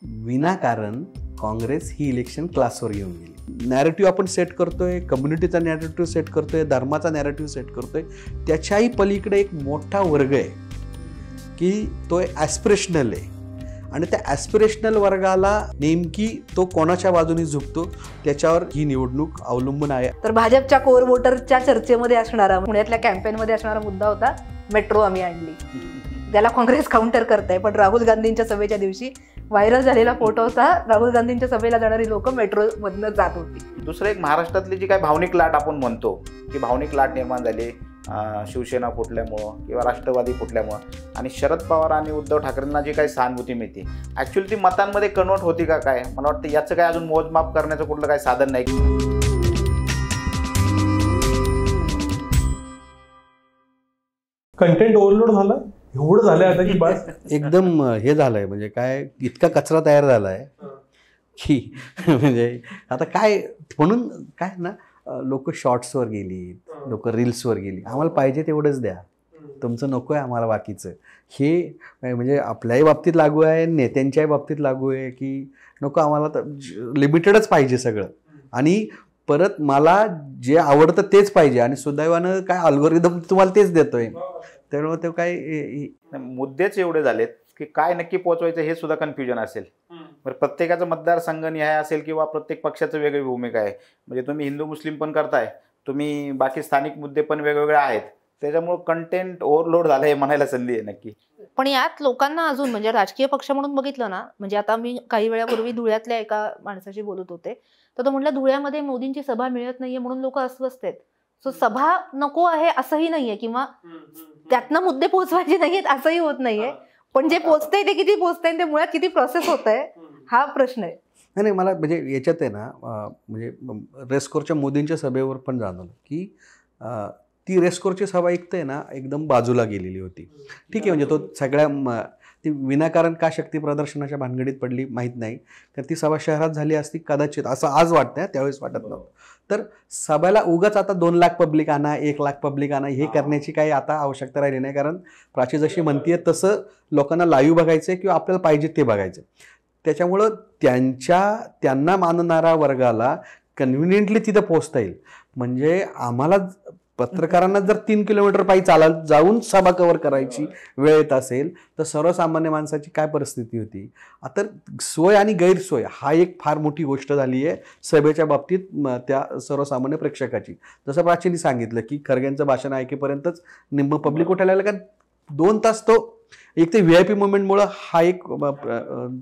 विनाकारण काँग्रेस ही इलेक्शन क्लासवर घेऊन गेली. नॅरेटिव्ह आपण सेट करतोय, कम्युनिटीचा नॅरेटिव्ह सेट करतोय, धर्माचा नॅरेटिव्ह सेट करतोय. त्याच्याही पलीकडे एक मोठा वर्ग आहे की तो ॲस्पिरेशनल आहे आणि त्या ॲस्पिरेशनल वर्गाला नेमकी तो कोणाच्या बाजूने झुकतो त्याच्यावर ही निवडणूक अवलंबून आहे. तर भाजपच्या कोर वोटरच्या चर्चेमध्ये असणारा, पुण्यातल्या कॅम्पेनमध्ये असणारा मुद्दा होता मेट्रो आम्ही आणली. त्याला काँग्रेस काउंटर करताय, पण राहुल गांधींच्या सभेच्या दिवशी व्हायरल झालेला फोटो होता. राहुल गांधींच्या सभेला जाणारी लोक मेट्रो मधनं जात होती. दुसरं एक महाराष्ट्रातली जी काही भावनिक लाट आपण म्हणतो की भावनिक लाट निर्माण झाली शिवसेना फुटल्यामुळं किंवा राष्ट्रवादी फुटल्यामुळं आणि शरद पवार आणि उद्धव ठाकरेंना जी काही सहानुभूती मिळते ॲक्च्युली ती मतांमध्ये कन्वर्ट होती का काय? मला वाटतं याचं काय अजून मोजमाप करण्याचं कुठलं काही साधन नाही. कंटेंट ओव्हरलोड झालं, एवढं झालंय आता की बस एकदम हे झालंय. म्हणजे काय इतका कचरा तयार झालाय की म्हणजे आता काय म्हणून काय ना, लोक शॉर्ट्सवर गेली, लोक रील्सवर गेली. आम्हाला पाहिजे तेवढंच द्या, तुमचं नको आहे आम्हाला बाकीचं. हे म्हणजे आपल्याही बाबतीत लागू आहे, नेत्यांच्याही बाबतीत लागू आहे की नको आम्हाला तर लिमिटेडच पाहिजे सगळं आणि परत मला जे आवडतं तेच पाहिजे आणि सुदैवानं काय अल्गोरिदम तुम्हाला तेच देतोय. त्यामुळे ते काय मुद्देच एवढे झालेत की काय नक्की पोहोचवायचं हे सुद्धा कन्फ्युजन असेल. प्रत्येकाचं मतदारसंघ निहाय असेल किंवा प्रत्येक पक्षाचं वेगळी भूमिका आहे. म्हणजे तुम्ही हिंदू मुस्लिम पण करताय, तुम्ही बाकी स्थानिक मुद्दे पण वेगवेगळे आहेत. त्याच्यामुळे कंटेंट ओव्हरलोड झालं हे म्हणायला संधी आहे नक्की. पण यात लोकांना अजून म्हणजे राजकीय पक्ष म्हणून बघितलं ना, म्हणजे आता मी काही वेळापूर्वी धुळ्यातल्या एका माणसाशी बोलत होते, तर तो म्हटलं धुळ्यामध्ये मोदींची सभा मिळत नाहीये म्हणून लोक अस्वस्थ आहेत. सो सभा नको आहे असंही नाहीये किंवा त्यातनं मुद्दे पोहोचवायचे नाहीयेत असंही होत नाहीये, पण जे पोचतंय ते किती पोचतंय, ते मुळात किती प्रोसेस होत आहे हा प्रश्न आहे. नाही मला म्हणजे याच्यात आहे ना, म्हणजे रेस्कोरच्या मोदींच्या सभेवर पण जाणवलं की ती रेस्कोरची सभा ऐकते ना एकदम बाजूला गेलेली होती. ठीक आहे, म्हणजे तो सगळ्या ती विनाकारण का शक्ती प्रदर्शनाच्या भानगडीत पडली माहीत नाही, तर ती सभा शहरात झाली असती कदाचित असं आज वाटतंय, त्यावेळेस वाटत नव्हतं. तर सभेला उगाच आता 2 लाख पब्लिक आणा, 1 लाख पब्लिक आणा हे करण्याची काही आता आवश्यकता राहिली नाही. कारण प्राची जशी म्हणतीये तसं लोकांना लाईव्ह बघायचं आहे किंवा आपल्याला पाहिजे ते बघायचं. त्याच्यामुळं त्यांना मानणाऱ्या वर्गाला कन्व्हिनियंटली तिथं पोहोचता येईल. म्हणजे आम्हाला पत्रकारांना जर 3 किलोमीटर पायी चालत जाऊन सभा कव्हर करायची वेळ येत असेल तर सर्वसामान्य माणसाची काय परिस्थिती होती. आता सोय आणि गैरसोय हा एक फार मोठी गोष्ट झाली आहे सभेच्या बाबतीत त्या सर्वसामान्य प्रेक्षकाची. जसं प्राचीने सांगितलं की खरगेंचं भाषण ऐकेपर्यंतच निम्म पब्लिक उठायला लागलं, कारण 2 तास तो एक ते VIP मुवमेंटमुळं हा एक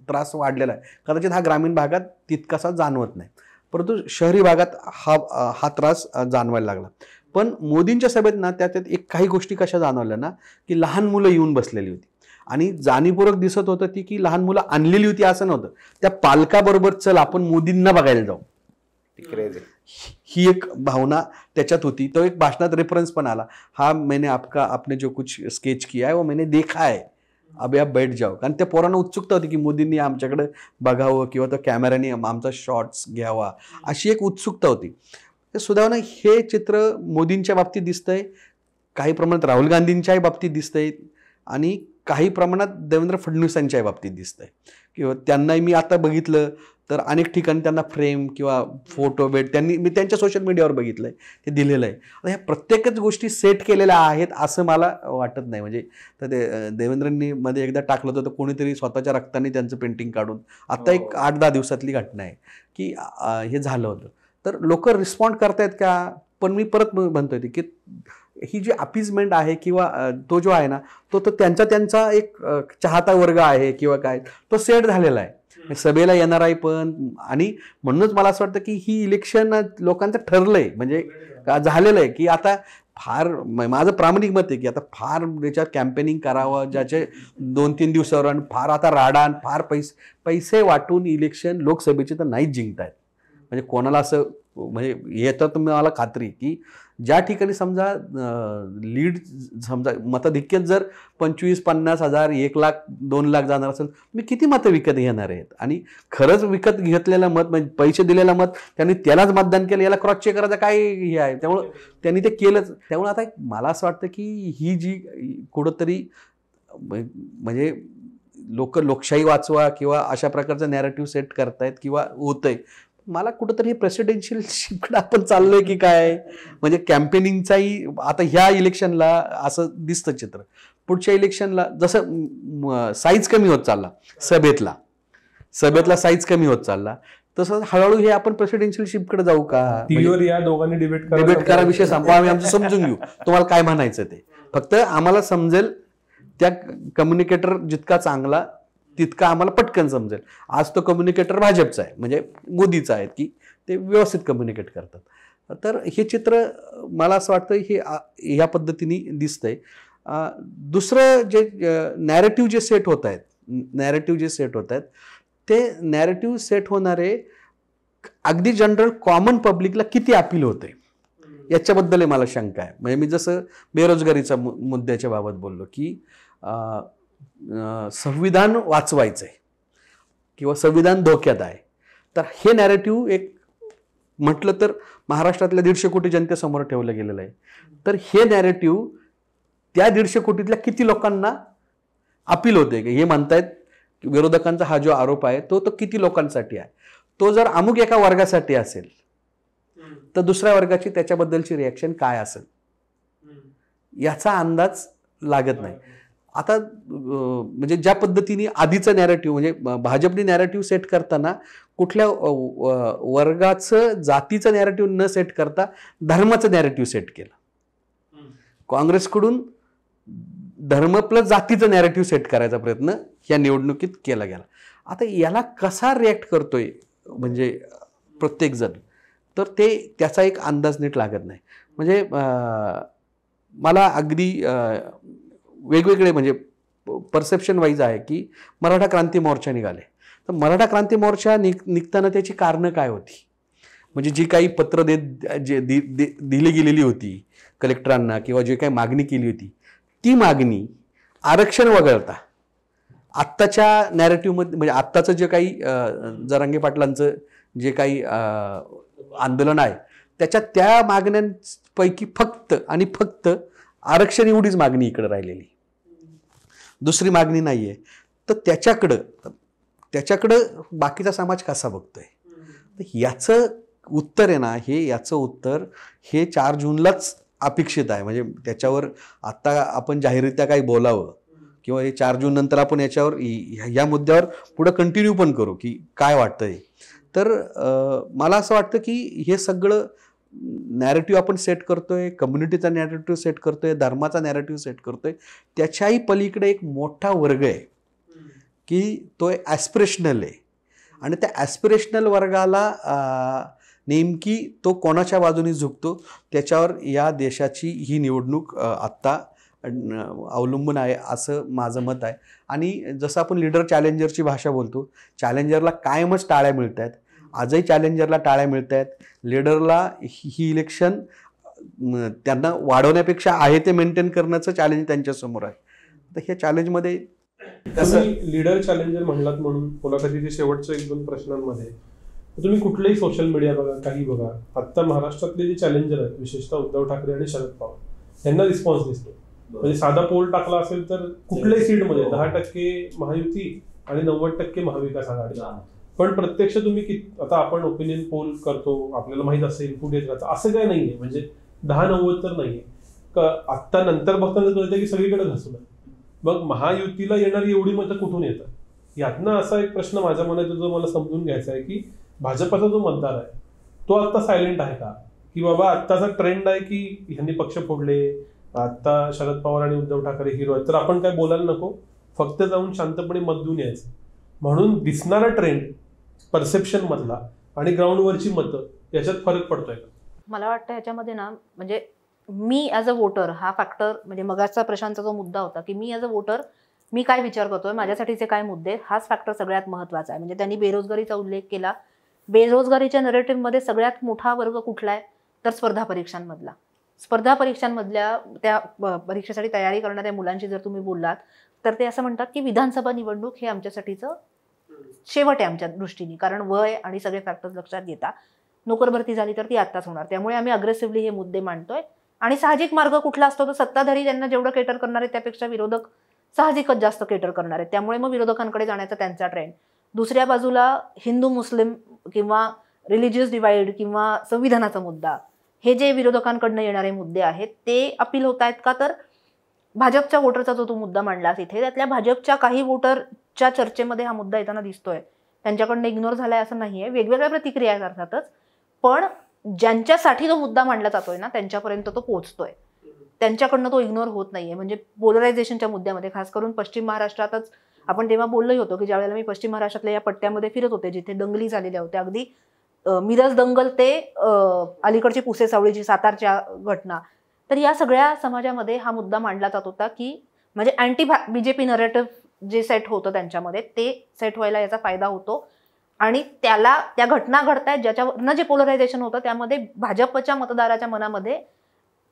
त्रास वाढलेला आहे. कदाचित हा ग्रामीण भागात तितकासा जाणवत नाही, परंतु शहरी भागात हा त्रास जाणवायला लागला. पण मोदींच्या सभेत ना त्यात एक काही गोष्टी कशा जाणवल्या ना की लहान मुलं येऊन बसलेली होती आणि जाणीवपूर्वक दिसत होतं ती की लहान मुलं आणलेली होती असं नव्हतं, त्या पालकाबरोबर चल आपण मोदींना बघायला जाऊ ही एक भावना त्याच्यात होती. तो एक भाषणात रेफरन्स पण आला, हा मैंने आपने जो कुछ स्केच किया है वो मैंने देखा है, अब आप बैठ जाओ. कारण त्या पोरांना उत्सुकता होती की मोदींनी आमच्याकडे बघावं किंवा तो कॅमेराने आमचा शॉट्स घ्यावा अशी एक उत्सुकता होती. सुदैवानं हे चित्र मोदींच्या बाबतीत दिसतंय, काही प्रमाणात राहुल गांधींच्याही बाबतीत दिसतंय आणि काही प्रमाणात देवेंद्र फडणवीसांच्याही बाबतीत दिसतंय. किंवा त्यांनाही मी आता बघितलं तर अनेक ठिकाणी त्यांना फ्रेम किंवा फोटो मी त्यांच्या सोशल मीडियावर बघितलंय, ते दिलेलं आहे. आता ह्या प्रत्येकच गोष्टी सेट केलेल्या आहेत असं मला वाटत नाही. म्हणजे तर ते देवेंद्रांनी मध्ये एकदा टाकलं होतं तर कोणीतरी स्वतःच्या रक्ताने त्यांचं पेंटिंग काढून, आता एक 8-10 दिवसातली घटना आहे की हे झालं होतं. तर लोक रिस्पॉन्ड करतायत का? पण मी परत म्हणतोय की ही जी अपीजमेंट आहे किंवा तो जो आहे ना तो त्यांचा एक चाहता वर्ग आहे किंवा काय तो सेट झालेला आहे सभेला येणाराही पण. आणि म्हणूनच मला असं वाटतं की ही इलेक्शन लोकांचं ठरलंय, म्हणजे झालेलं आहे की आता फार माझं प्रामाणिक मत आहे की आता फार त्याच्यात कॅम्पेनिंग करावं ज्याचे 2-3 दिवसावर आणि फार आता राडान फार पैसे वाटून इलेक्शन लोकसभेचे तर नाहीच जिंकतायत. म्हणजे कोणाला असं म्हणजे येतं तर मला खात्री की ज्या ठिकाणी समजा लीड समजा मताधिक्यत जर 25-50 हजार 1 लाख 2 लाख जाणार असेल, मी किती मतं विकत घेणार आहेत? आणि खरंच विकत घेतलेलं मत म्हणजे पैसे दिलेलं मत त्यांनी त्यालाच मतदान केलं, याला क्रॉस चेक करायचं काय हे आहे? त्यामुळं त्यांनी ते केलंच. त्यामुळे आता मला असं वाटतं की ही जी कुठंतरी म्हणजे लोक लोकशाही वाचवा किंवा अशा प्रकारचं नॅरेटिव्ह सेट करतायत किंवा होतंय. मला कुठंतरी हे प्रेसिडेन्शियल शिफ्टकडे आपण चाललोय की काय, म्हणजे कॅम्पेनिंगचाही आता ह्या इलेक्शनला असं दिसतं चित्र. पुढच्या इलेक्शनला जसं साईज कमी होत चालला सभेतला साईज कमी होत चालला, तसं हळूहळू हे आपण प्रेसिडेन्शियल शिफ्टकडे जाऊ का. टीव्हीवर या दोघांनी डिबेट करा, विषय संपवा, आम्ही आमचं समजून घेऊ, तुम्हाला काय म्हणायचं ते. फक्त आम्हाला समजेल, त्या कम्युनिकेटर जितका चांगला तितका आम्हाला पटकन समजेल. आज तो कम्युनिकेटर भाजपचा आहे, म्हणजे मोदीचा आहे, की ते व्यवस्थित कम्युनिकेट करतात. तर हे चित्र मला असं वाटतं हे ह्या पद्धतीने दिसतंय. दुसरं जे नॅरेटिव्ह जे सेट होत आहेत ते नॅरेटिव्ह सेट होणारे अगदी जनरल कॉमन पब्लिकला किती अपील होते याच्याबद्दल मला शंका आहे. म्हणजे मी जसं बेरोजगारीच्या मुद्द्याच्या बाबत बोललो की संविधान वाचवायचंय किंवा संविधान धोक्यात आहे, तर हे नॅरेटिव्ह एक म्हटलं तर महाराष्ट्रातल्या 150 कोटी जनतेसमोर ठेवलं गेलेलं आहे. तर हे नॅरेटिव्ह त्या 150 कोटीतल्या किती लोकांना अपील होते, हे म्हणतायत विरोधकांचा हा जो आरोप आहे तो किती लोकांसाठी आहे. तो जर अमुक एका वर्गासाठी असेल तर दुसऱ्या वर्गाची त्याच्याबद्दलची रिॲक्शन काय असेल याचा अंदाज लागत नाही. आता म्हणजे ज्या पद्धतीने आधीचं नॅरेटिव्ह, म्हणजे भाजपने नॅरेटिव्ह सेट करताना कुठल्या वर्गाचं जातीचं नॅरेटिव्ह न सेट करता धर्माचं नॅरेटिव्ह सेट केलं. काँग्रेसकडून धर्म प्लस जातीचं नॅरेटिव्ह सेट करायचा प्रयत्न या निवडणुकीत केला गेला. आता याला कसा रिॲक्ट करतोय म्हणजे प्रत्येक जण, तर त्याचा एक अंदाज नीट लागत नाही. म्हणजे मला अगदी वेगवेगळे म्हणजे परसेप्शन वाईज आहे की मराठा क्रांती मोर्चा निघाले, तर मराठा क्रांती मोर्चा निघताना त्याची कारणं काय होती. म्हणजे जी काही पत्र दिली गेलेली होती कलेक्टरांना किंवा जे काही मागणी केली होती, ती मागणी आरक्षण वगळता आत्ताच्या नॅरेटिव्हमध्ये, म्हणजे आत्ताचं जे काही जरांगे पाटलांचं जे काही आंदोलन आहे त्याच्यात त्या मागण्यांपैकी फक्त आणि फक्त आरक्षण एवढीच मागणी इकडे राहिलेली, दुसरी मागणी नाही आहे. तर त्याच्याकडं बाकीचा समाज कसा बघतोय, तर याचं उत्तर आहे ना, याचं उत्तर हे 4 जूनलाच अपेक्षित आहे. म्हणजे त्याच्यावर आत्ता आपण जाहीररित्या काही बोलावं किंवा हे 4 जून नंतर आपण याच्यावर या मुद्द्यावर पुढे कंटिन्यू पण करू की काय वाटतंय. तर मला असं वाटतं की हे सगळं नॅरेटिव्ह आपण सेट करतोय, कम्युनिटीचा नॅरेटिव्ह सेट करतोय, धर्माचा नॅरेटिव्ह सेट करतोय, त्याच्याही पलीकडे एक मोठा वर्ग आहे की तो ॲस्पिरेशनल आहे. आणि त्या ॲस्पिरेशनल वर्गाला नेमकी तो कोणाच्या बाजूने झुकतो त्याच्यावर या देशाची ही निवडणूक आत्ता अवलंबून आहे असं माझं मत आहे. आणि जसं आपण लीडर चॅलेंजरची भाषा बोलतो, चॅलेंजरला कायमच टाळ्या मिळत आहेत, आजही चॅलेंजरला टाळ्या मिळत आहेत. लीडरला ही इलेक्शन त्यांना वाढवण्यापेक्षा आहे ते मेंटेन करण्याचं चॅलेंज त्यांच्यासमोर आहे. तर ह्या चॅलेंजमध्ये तुम्ही लीडर चॅलेंजर म्हणलात म्हणून मुलाखतीच्या शेवटच्या 1-2 प्रश्नांमध्ये तुम्ही कुठलंही सोशल मीडिया बघा, काही बघा, आत्ता महाराष्ट्रातले जे चॅलेंजर आहेत विशेषतः उद्धव ठाकरे आणि शरद पवार यांना रिस्पॉन्स दिसतो. म्हणजे साधा पोल टाकला असेल तर कुठल्याही सीटमध्ये 10% महायुती आणि 90% महाविकास आघाडी. पण प्रत्यक्ष तुम्ही आता आपण ओपिनियन पोल करतो, आपल्याला माहित असेल इनपुट येत राहतं, असं काय नाहीये. म्हणजे 10-90 तर नाहीये. आत्ता नंतर बघताना कळतं की सगळीकडे घसलं. मग महायुतीला येणारी एवढी मतं कुठून येतात. यातनं असा एक प्रश्न माझ्या मनात जो मला समजून घ्यायचा आहे की भाजपचा जो मतदार आहे तो आत्ता सायलेंट आहे का, की बाबा आत्ताचा ट्रेंड आहे की ह्यांनी पक्ष फोडले, आत्ता शरद पवार आणि उद्धव ठाकरे हिरो आहेत, तर आपण काय बोलायला नको, फक्त जाऊन शांतपणे मत देऊन यायचं. म्हणून दिसणारा ट्रेंड परसेप्शन मधला आणि ग्राउंडवरची मतं याच्यात फरक पडतोय का. मला वाटतं याच्यामध्ये ना, म्हणजे मी ॲज अ वोटर हा फॅक्टर, म्हणजे मगाचा प्रशांतचा जो मुद्दा होता की मी ॲज अ वोटर मी काय विचार करतोय, माझ्यासाठीचे काय मुद्दे, हाच फॅक्टर सगळ्यात महत्त्वाचा आहे. म्हणजे त्यांनी बेरोजगारीचा उल्लेख केला. बेरोजगारीच्या नरेटिव्हमध्ये सगळ्यात मोठा वर्ग कुठला आहे तर स्पर्धा परीक्षांमधला. स्पर्धा परीक्षांमधल्या त्या परीक्षेसाठी तयारी करणाऱ्या मुलांशी जर तुम्ही बोललात तर ते असं म्हणतात की विधानसभा निवडणूक हे आमच्यासाठीचं शेवट आहे आमच्या दृष्टीने, कारण वय आणि सगळे फॅक्टर्स लक्षात घेता नोकर भरती झाली तर ती आत्ताच होणार. त्यामुळे आम्ही अग्रेसिव्हली हे मुद्दे मांडतोय. आणि साहजिक मार्ग कुठला असतो तर सत्ताधारी त्यांना जेवढं केटर करणार आहे त्यापेक्षा विरोधक साहजिकच जास्त केटर करणार आहेत, त्यामुळे मग विरोधकांकडे जाण्याचा त्यांचा ट्रेंड. दुसऱ्या बाजूला हिंदू मुस्लिम किंवा रिलिजियस डिवाइड किंवा संविधानाचा मुद्दा, हे जे विरोधकांकडनं येणारे मुद्दे आहेत ते अपील होत आहेत का, तर भाजपच्या वोटरचा जो तो मुद्दा मांडलास इथे, त्यातल्या भाजपच्या काही वोटरच्या चर्चेमध्ये हा मुद्दा येताना दिसतोय. त्यांच्याकडनं इग्नोर झालाय असं नाहीये, वेगवेगळ्या प्रतिक्रिया आहेत अर्थातच, पण ज्यांच्यासाठी जो मुद्दा मांडला जातोय ना त्यांच्यापर्यंत तो पोहोचतोय, त्यांच्याकडनं तो इग्नोर होत नाहीये. म्हणजे पोलरायझेशनच्या मुद्द्यामध्ये खास करून पश्चिम महाराष्ट्रातच आपण तेव्हा बोललोही होतो की ज्यावेळेला मी पश्चिम महाराष्ट्रातल्या या पट्ट्यामध्ये फिरत होते जिथे दंगली झालेल्या होत्या, अगदी मिरज दंगल ते अलीकडची पुसे सावळीची सातारच्या घटना, तर या सगळ्या समाजामध्ये हा मुद्दा मांडला जात होता की म्हणजे अँटी बीजेपी नरेटिव्ह जे सेट होतं त्यांच्यामध्ये ते सेट व्हायला याचा फायदा होतो. आणि त्या घटना घडतायत ज्याच्यावरनं जे पोलरायझेशन होतं त्यामध्ये भाजपच्या मतदाराच्या मनामध्ये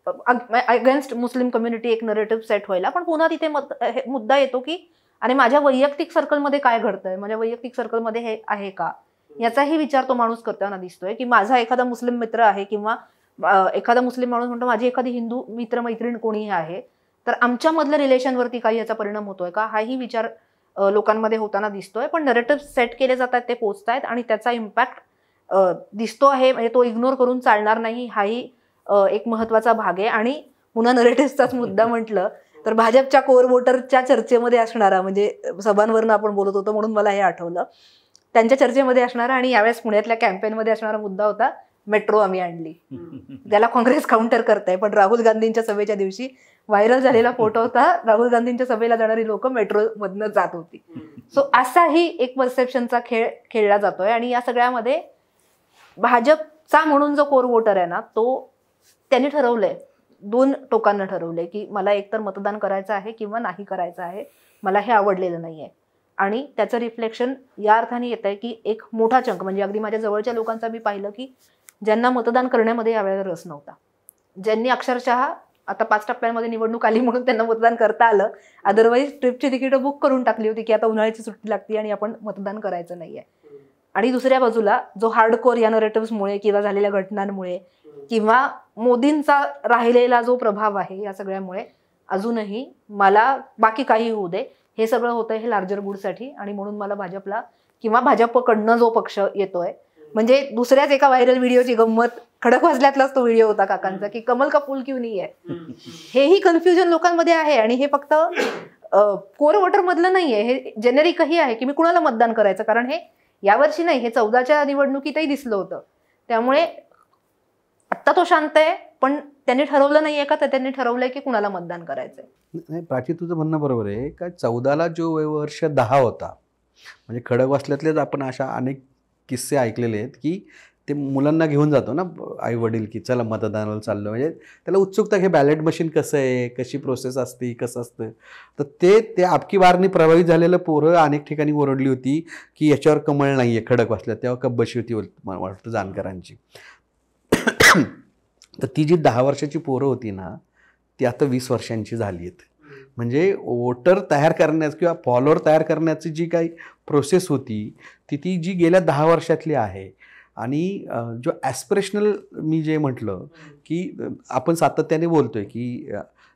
अगेन्स्ट मुस्लिम कम्युनिटी एक नरेटिव्ह सेट व्हायला. पण पुन्हा तिथे मुद्दा येतो की आणि माझ्या वैयक्तिक सर्कलमध्ये काय घडतंय, माझ्या वैयक्तिक सर्कलमध्ये हे आहे का, याचाही विचार तो माणूस करताना दिसतोय की माझा एखादा मुस्लिम मित्र आहे किंवा एखादा मुस्लिम माणूस म्हणतो माझी एखादी हिंदू मित्र मैत्रीण कोणीही आहे, तर आमच्यामधल्या रिलेशनवरती काही याचा परिणाम होतोय का, हाही विचार लोकांमध्ये होताना दिसतोय. पण नरेटिव्ह सेट केले जातात, ते पोचतायत आणि त्याचा इम्पॅक्ट दिसतो आहे, म्हणजे तो इग्नोर करून चालणार नाही, हाही एक महत्वाचा भाग आहे. आणि पुन्हा नरेटिव्हचाच मुद्दा म्हटलं तर भाजपच्या कोर वोटरच्या चर्चेमध्ये असणारा, म्हणजे सभांवरनं आपण बोलत होतो म्हणून मला हे आठवलं, त्यांच्या चर्चेमध्ये असणारा आणि यावेळेस पुण्यातल्या कॅम्पेनमध्ये असणारा मुद्दा होता मेट्रो आम्ही आणली. त्याला काँग्रेस काउंटर करताय, पण राहुल गांधींच्या सभेच्या दिवशी व्हायरल झालेला फोटो होता, राहुल गांधींच्या सभेला जाणारी लोक मेट्रो मधनं जात होती. सो असाही एक परसेप्शनचा खेळ खेळला जातोय. आणि या सगळ्यामध्ये भाजपचा म्हणून जो कोर वोटर आहे ना, तो त्यांनी ठरवलंय, दोन टोकांना ठरवलंय की मला एकतर मतदान करायचं आहे किंवा नाही करायचं आहे, मला हे आवडलेलं नाहीये. आणि त्याचं रिफ्लेक्शन या अर्थाने येत आहे की एक मोठा चंक, म्हणजे अगदी माझ्या जवळच्या लोकांचा मी पाहिलं की ज्यांना मतदान करण्यामध्ये यावेळेला रस नव्हता, ज्यांनी अक्षरशः आता 5 टप्प्यांमध्ये निवडणूक आली म्हणून त्यांना मतदान करता आलं, अदरवाईज ट्रिपची तिकीटं बुक करून टाकली होती की आता उन्हाळ्याची सुट्टी लागते आणि आपण मतदान करायचं नाहीये. आणि दुसऱ्या बाजूला जो हार्डकोर या नरेटिव्हमुळे किंवा झालेल्या घटनांमुळे किंवा मोदींचा राहिलेला जो प्रभाव आहे या सगळ्यामुळे अजूनही मला बाकी काही होऊ दे, हे सगळं होतंय हे लार्जर गुडसाठी. आणि म्हणून मला भाजपला किंवा भाजपकडनं जो पक्ष येतोय, म्हणजे दुसऱ्याच एका व्हायरल व्हिडिओची गंमत, खडकवासल्यातलाच तो व्हिडिओ होता काकांचा की कमल का फूल क्यों नाही आहे, हेही कन्फ्युजन लोकांमध्ये आहे. आणि हे फक्त कोर वोटर मधलं नाहीये, हे जेनेरिकही आहे की मी कुणाला मतदान करायचं, कारण हे यावर्षी नाही, हे 14च्या निवडणुकीतही दिसलं होतं. त्यामुळे आत्ता तो शांत आहे, पण त्यांनी ठरवलं नाहीये का, तर त्यांनी ठरवलंय की कुणाला मतदान करायचंय. नाही प्राची, तुझं म्हणणं बरोबर आहे का 14ला जो वर्ष 10 होता, म्हणजे खडकवासल्यातलेच आपण अशा अनेक किस्से ऐकलेले आहेत की ते मुलांना घेऊन जातो ना आई वडील की चला मतदानाला चाललो, म्हणजे त्याला उत्सुकता हे बॅलेट मशीन कसं आहे, कशी प्रोसेस असते, कसं असतं. तर ते आपकी बारनी प्रभावित झालेलं पोरं अनेक ठिकाणी ओरडली होती की याच्यावर कमळ नाही आहे खडकवासल्यात, तेव्हा कब्बशी होती वाटतं जानकरांची. तर ती जी 10 वर्षाची पोरं होती ना, ती आता 20 वर्षांची झाली आहेत. म्हणजे वोटर तयार करण्यास किंवा फॉलोअर तयार करण्याची जी काही प्रोसेस होती ती जी गेल्या 10 वर्षातली आहे. आणि जो ॲस्पिरेशनल मी जे म्हटलं की आपण सातत्याने बोलतोय की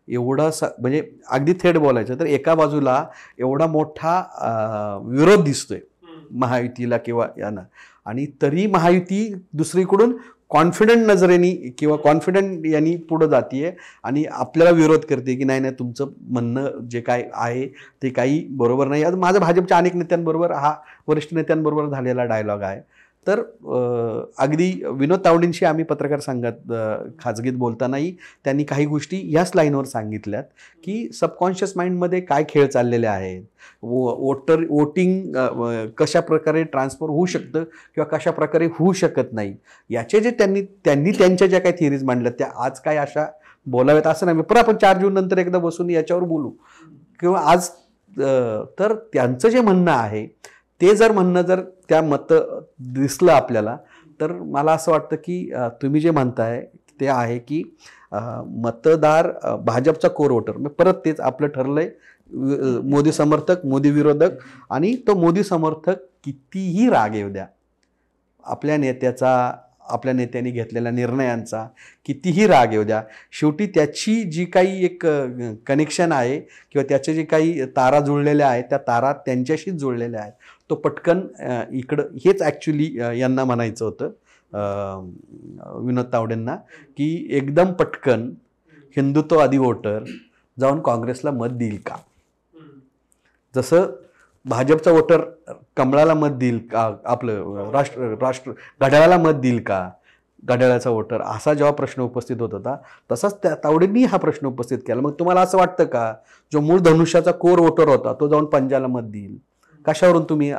एवढा म्हणजे अगदी थेट बोलायचं तर एका बाजूला एवढा मोठा विरोध दिसतोय महायुतीला किंवा यांना, आणि तरी महायुती दुसरीकडून कॉन्फिडंट नजरेने किंवा कॉन्फिडंट यांनी पुढं जातीये आणि आपल्याला विरोध करते की नाही नाही तुमचं म्हणणं जे काय आहे ते काही बरोबर नाही. आज माझा भाजपच्या अनेक नेत्यांबरोबर, हा वरिष्ठ नेत्यांबरोबर झालेला डायलॉग आहे. तर अगदी विनोद तावडेंशी आम्ही पत्रकार संघात खाजगीत बोलतानाही त्यांनी काही गोष्टी ह्याच लाईनवर सांगितल्यात की सबकॉन्शियस माइंडमध्ये काय खेळ चाललेले आहेत, वोटिंग कशा प्रकारे ट्रान्सफर होऊ शकतं किंवा कशा प्रकारे होऊ शकत नाही, याचे जे त्यांनी त्यांच्या ज्या काही थिअरीज मांडल्यात त्या आज काय अशा बोलाव्यात असं नाही. पण आपण 4 जून नंतर एकदा बसून याच्यावर बोलू किंवा आज. तर त्यांचं जे म्हणणं आहे ते जर म्हणणं जर त्या मत दिसलं आपल्याला, तर मला असं वाटतं की तुम्ही जे म्हणताय ते आहे की मतदार भाजपचा कोर वोटर, मग परत तेच आपलं ठरलंय मोदी समर्थक, मोदी विरोधक. आणि तो मोदी समर्थक कितीही राग येऊ द्या, आपल्या नेत्याचा आपल्या नेत्यांनी घेतलेल्या निर्णयांचा कितीही राग येऊ द्या, शेवटी त्याची जी काही एक कनेक्शन आहे किंवा त्याचे जे काही तारा जुळलेल्या आहेत त्या तारा त्यांच्याशीच जुळलेल्या आहेत. तो पटकन इकडं हेच ॲक्च्युली यांना म्हणायचं होतं विनोद तावडेंना, की एकदम पटकन हिंदुत्ववादी वोटर जाऊन काँग्रेसला मत देईल का? जसं भाजपचा वोटर कमळाला मत देईल का, आपलं राष्ट्र घड्याळाला मत देईल का, घड्याळाचा वोटर, असा जेव्हा प्रश्न उपस्थित होत होता तसाच त्या तावडेंनी हा प्रश्न उपस्थित केला. मग तुम्हाला असं वाटतं का जो मूळ धनुष्याचा कोर वोटर होता तो जाऊन पंजाला मत देईल? कशावरून तुम्ही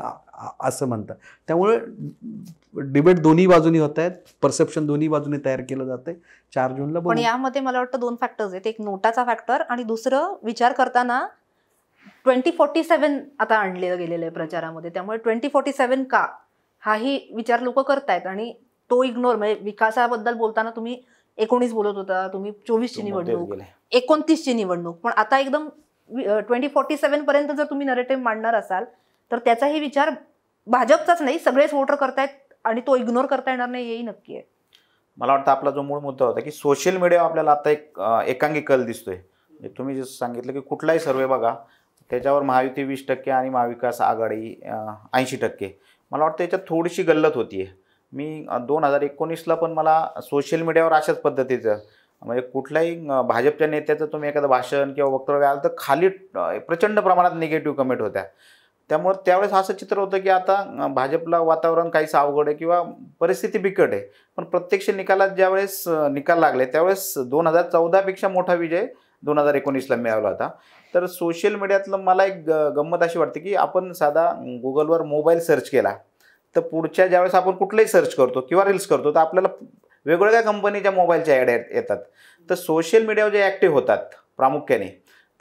असं म्हणता? त्यामुळे डिबेट दोन्ही बाजूनी होत आहेत, परसेप्शन दोन्ही बाजूनी तयार केलं जातंय. 4 जूनला पण यामध्ये मला वाटतं 2 फॅक्टर्स आहेत. एक नोटाचा फॅक्टर आणि दुसरं विचार करताना 2047 आता आणलं गेलेलं आहे प्रचारामध्ये. त्यामुळे 2047 का हाही विचार लोक करतायत आणि तो इग्नोर, म्हणजे विकासाबद्दल बोलताना तुम्ही 19 बोलत होता, तुम्ही 24ची निवडणूक, 29ची निवडणूक, पण आता एकदम 2047 पर्यंत जर तुम्ही नरेटिव्ह मांडणार असाल तर त्याचाही विचार भाजपचाच नाही सगळेच वोटर करतायत आणि तो इग्नोर करता येणार नाही हेही नक्की आहे. मला वाटतं आपला जो मूळ मुद्दा होता की सोशल मीडियावर आपल्याला आता एक एकांगी कल दिसतोय. तुम्ही जसं सांगितलं की कुठलाही सर्वे बघा त्याच्यावर महायुती 20% आणि महाविकास आघाडी 80%. मला वाटतं याच्यात थोडीशी गल्लत होतीये. मी 2019ला पण मला सोशल मीडियावर अशाच पद्धतीचं, म्हणजे कुठल्याही भाजपच्या नेत्याचं तुम्ही एखादं भाषण किंवा वक्तव्य आलं तर खाली प्रचंड प्रमाणात निगेटिव्ह कमेंट होत्या. त्यामुळे त्यावेळेस असं चित्र होतं की आता भाजपला वातावरण काहीच अवघड आहे किंवा परिस्थिती बिकट आहे. पण प्रत्यक्ष निकालात ज्यावेळेस निकाल लागले त्यावेळेस 2014पेक्षा मोठा विजय 2019ला मिळाला होता. तर सोशल मीडियातलं मला एक गंमत अशी वाटते की आपण साधा गुगलवर मोबाईल सर्च केला तर पुढच्या ज्यावेळेस आपण कुठलंही सर्च करतो किंवा रील्स करतो तर आपल्याला वेगवेगळ्या कंपनीच्या मोबाईलच्या ॲड येतात. तर सोशल मीडियावर जे ॲक्टिव्ह होतात प्रामुख्याने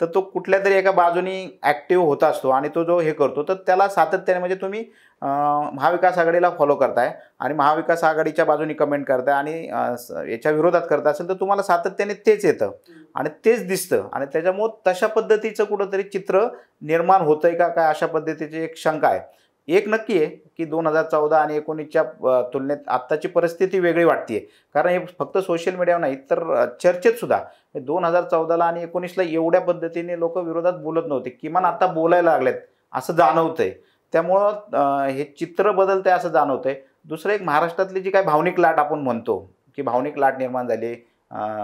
तर तो कुठल्या तरी एका बाजूनी ॲक्टिव्ह होत असतो आणि तो जो हे करतो तर त्याला सातत्याने, म्हणजे तुम्ही महाविकास आघाडीला फॉलो करताय आणि महाविकास आघाडीच्या बाजूनी कमेंट करताय आणि याच्या विरोधात करता असेल तर तुम्हाला सातत्याने तेच येतं आणि तेच दिसतं आणि त्याच्यामुळं तशा पद्धतीचं कुठंतरी चित्र निर्माण होतंय का काय अशा पद्धतीची एक शंका आहे. एक नक्की आहे की 2014 आणि 19च्या तुलनेत आत्ताची परिस्थिती वेगळी वाटते. कारण हे फक्त सोशल मीडियावर नाही तर चर्चेत सुद्धा 2014ला आणि 19ला एवढ्या पद्धतीने लोक विरोधात बोलत नव्हते, किमान आता बोलायला लागलेत असं जाणवतंय. त्यामुळं हे चित्र बदलतंय असं जाणवतंय. दुसरं एक महाराष्ट्रातली जी काही भावनिक लाट आपण म्हणतो की भावनिक लाट निर्माण झाली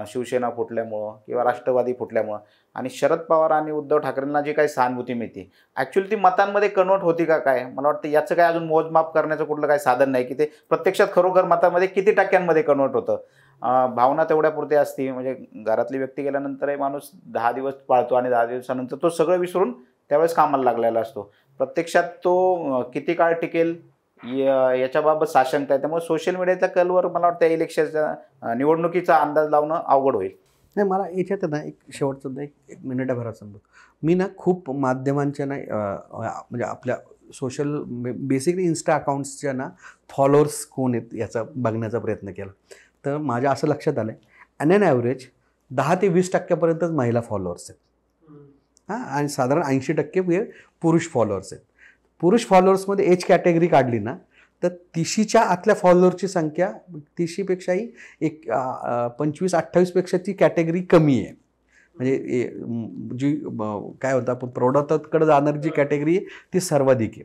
शिवसेना फुटल्यामुळं किंवा राष्ट्रवादी फुटल्यामुळं आणि शरद पवार आणि उद्धव ठाकरेंना जी काही सहानुभूती मिळते ॲक्च्युली ती मतांमध्ये कन्वर्ट होती का काय? मला वाटतं याचं काय अजून मोजमाप करण्याचं कुठलं काही साधन नाही की ते प्रत्यक्षात खरोखर मतामध्ये किती टक्क्यांमध्ये कन्वर्ट होतं. भावना तेवढ्यापुरती असती, म्हणजे घरातली व्यक्ती गेल्यानंतरही माणूस 10 दिवस पाळतो आणि 10 दिवसानंतर तो सगळं विसरून त्यावेळेस कामाला लागलेला असतो. प्रत्यक्षात तो किती काळ टिकेल याच्याबाबत साशंकता आहे. त्यामुळे सोशल मीडियाच्या कलवर मला वाटतं इलेक्शनच्या निवडणुकीचा अंदाज लावणं अवघड होईल. नाही, मला याच्यात ना एक शेवटचं एक मिनिटाभरात सांगतो. मी ना खूप माध्यमांच्या नाही म्हणजे आपल्या सोशल बेसिकली इन्स्टा अकाउंट्सच्या ना फॉलोअर्स कोण आहेत याचा बघण्याचा प्रयत्न केला. तर माझ्या असं लक्षात आलं आहे ॲन ॲव्हरेज 10 ते 20% महिला फॉलोअर्स आहेत आणि साधारण 80% पुरुष फॉलोअर्स आहेत. पुरुष फॉलोअर्समध्ये एज कॅटेगरी काढली ना तर 30च्या आतल्या फॉलोअरची संख्या 30पेक्षाही 25-28पेक्षाची कॅटेगरी कमी आहे. म्हणजे जी काय होतं आपण प्रौढत्वाकडे जाणारी जी कॅटेगरी आहे ती सर्वाधिक आहे.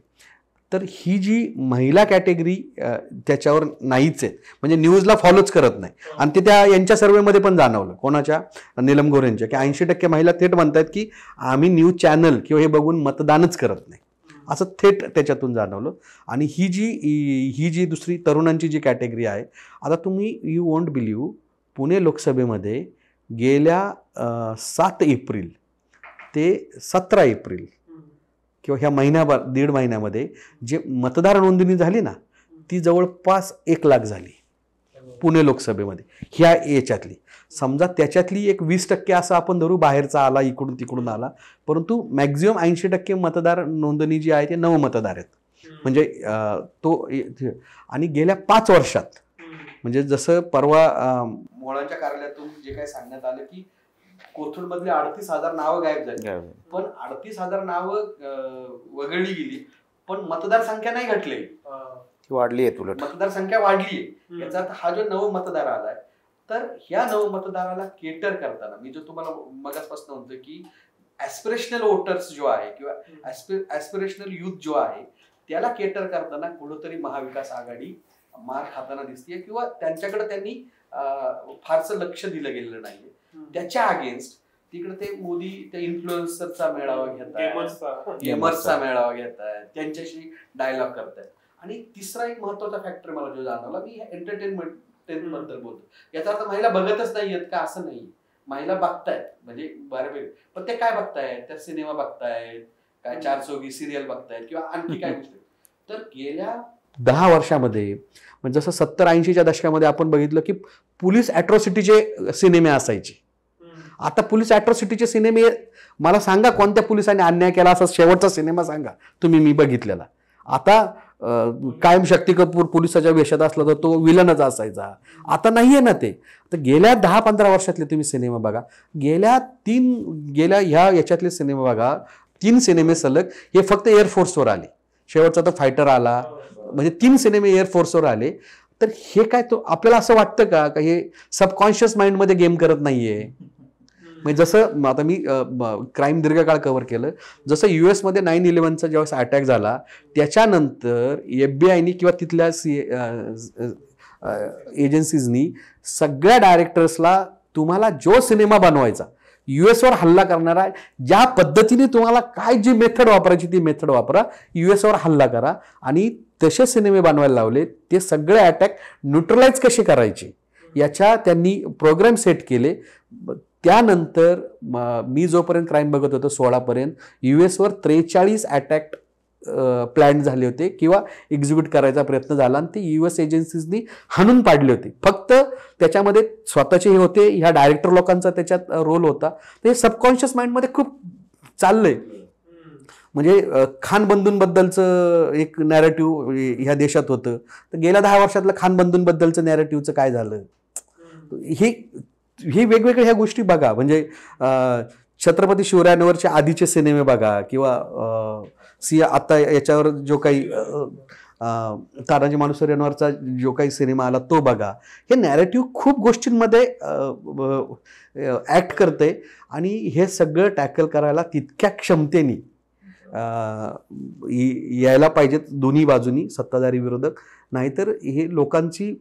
तर ही जी महिला कॅटेगरी त्याच्यावर नाहीच आहे, म्हणजे न्यूजला फॉलोच करत नाही. आणि ते त्या यांच्या सर्वेमध्ये पण जाणवलं, कोणाच्या, नीलम गोऱ्यांच्या, की 80% महिला थेट म्हणतात की आम्ही न्यूज चॅनल किंवा हे बघून मतदानच करत नाही, असं थेट त्याच्यातून जाणवलं. आणि ही जी दुसरी तरुणांची जी कॅटेगरी आहे, आता तुम्ही यू वोंट बिलीव्ह पुणे लोकसभेमध्ये गेल्या 7 एप्रिल ते 17 एप्रिल किंवा ह्या दीड महिन्यामध्ये जे मतदार नोंदणी झाली ना ती जवळपास 1 लाख झाली पुणे लोकसभेमध्ये. ह्या याच्यातली समजा त्याच्यातली एक 20% असं आपण धरू बाहेरचा आला, इकडून तिकडून आला, परंतु मॅक्झिमम 80% मतदार नोंदणी जी आहे ते नवमतदार आहेत. म्हणजे तो आणि गेल्या 5 वर्षात म्हणजे जसं परवा मोळांच्या कार्यालयातून जे काही सांगण्यात आलं की कोथरूडमधली 38,000 नावं गायब झाली, पण 38,000 नावं वगळली गेली पण मतदार संख्या नाही घटली. ती वाढली आहे उलट, मतदारसंख्या वाढली आहे. याचा अर्थ हा जो नव मतदार आलाय, तर ह्या नव मतदाराला केटर करताना मी जो तुम्हाला मगाचपासून म्हणतो की ऍस्पिरेशनल वोटर्स जो आहे किंवा ऍस्पिरेशनल युथ जो आहे त्याला केटर करताना कुठंतरी महाविकास आघाडी मार खाताना दिसतीये किंवा त्यांच्याकडे त्यांनी फारसं लक्ष दिलं गेलेलं नाहीये. त्याच्या अगेन्स्ट तिकडे ते मोदी त्या इन्फ्लुएन्सरचा मेळावा घेतात, गेमर्सचा मेळावा घेतात, त्यांच्याशी डायलॉग करतायत. आणि तिसरा एक महत्वाचा फॅक्टर मला जो जाणवला, मी एंटरटेनमेंट बद्दल बोलतो, याचा अर्थ महिला बघतच नाहीयेत का असं नाही, महिला बघतायत म्हणजे बऱ्यापैकी. पण ते काय बघतायत, त्या सिनेमा बघतायत काय, 420 सिरियल बघतायत किंवा आणखी काय गोष्टी. तर गेल्या 10 वर्षामध्ये म्हणजे जसं 70-80च्या दशकामध्ये आपण बघितलं की पोलीस अॅट्रॉसिटीचे सिनेमे असायचे. आता पोलीस अॅट्रॉसिटीचे सिनेमे मला सांगा कोणत्या पोलिसांनी अन्याय केला असा शेवटचा सिनेमा सांगा तुम्ही मी बघितलेला. आता कायम शक्ती कपूर पोलिसाच्या वेशात असला तर तो विलनच असायचा. आता नाहीये ना ते. तर गेल्या 10-15 वर्षातले तुम्ही सिनेमा बघा, गेल्या ह्या याच्यातले सिनेमा बघा, 3 सिनेमे सलग हे फक्त एअरफोर्सवर आले. शेवटचा तो फायटर आला, म्हणजे 3 सिनेमे एअरफोर्सवर आले. तर हे काय, तो आपल्याला असं वाटतं का हे सबकॉन्शियस माइंडमध्ये गेम करत नाहीये. म्हणजे जसं आता मी क्राईम दीर्घकाळ कव्हर केलं, जसं US मध्ये 9/11चा ज्यावेळेस अटॅक झाला त्याच्यानंतर FBI किंवा तिथल्या एजन्सीजनी सगळ्या डायरेक्टर्सला तुम्हाला जो सिनेमा बनवायचा, US वर हल्ला करणारा, ज्या पद्धतीने तुम्हाला काय जी मेथड वापरायची ती मेथड वापरा, US वर हल्ला करा आणि तसे सिनेमे बनवायला लावले. ते सगळे अटॅक न्यूट्रलाइज कसे करायचे याच्या त्यांनी प्रोग्राम सेट केले. त्यानंतर मी जोपर्यंत क्राईम बघत होतो 16 पर्यंत US वर 43 अटॅक प्लॅन झाले होते किंवा एक्झिक्यूट करायचा प्रयत्न झाला आणि ते US एजन्सीजनी हाणून पाडले होते. फक्त त्याच्यामध्ये स्वतःचे हे होते, ह्या डायरेक्टर लोकांचा त्याच्यात रोल होता. ते सबकॉन्शियस माइंडमध्ये खूप चाललंय. म्हणजे खान बंधूंबद्दलचं एक नॅरेटिव्ह ह्या देशात होतं, तर गेल्या 10 वर्षातलं खान बंधूंबद्दलचं नॅरेटिव्हचं काय झालं. हे वेगवेगळ्या ह्या गोष्टी बघा. म्हणजे छत्रपती शिवरायांवरचे आधीचे सिनेमे बघा किंवा आता याच्यावर जो काही तानाजी मालुसरे यांवरचा जो काही सिनेमा आला तो बघा. हे नॅरेटिव्ह खूप गोष्टींमध्ये ऍक्ट करते आणि हे सगळं टॅकल करायला तितक्या क्षमतेने यायला पाहिजेत दोन्ही बाजूनी, सत्ताधारी विरोधक. नाहीतर हे लोकांची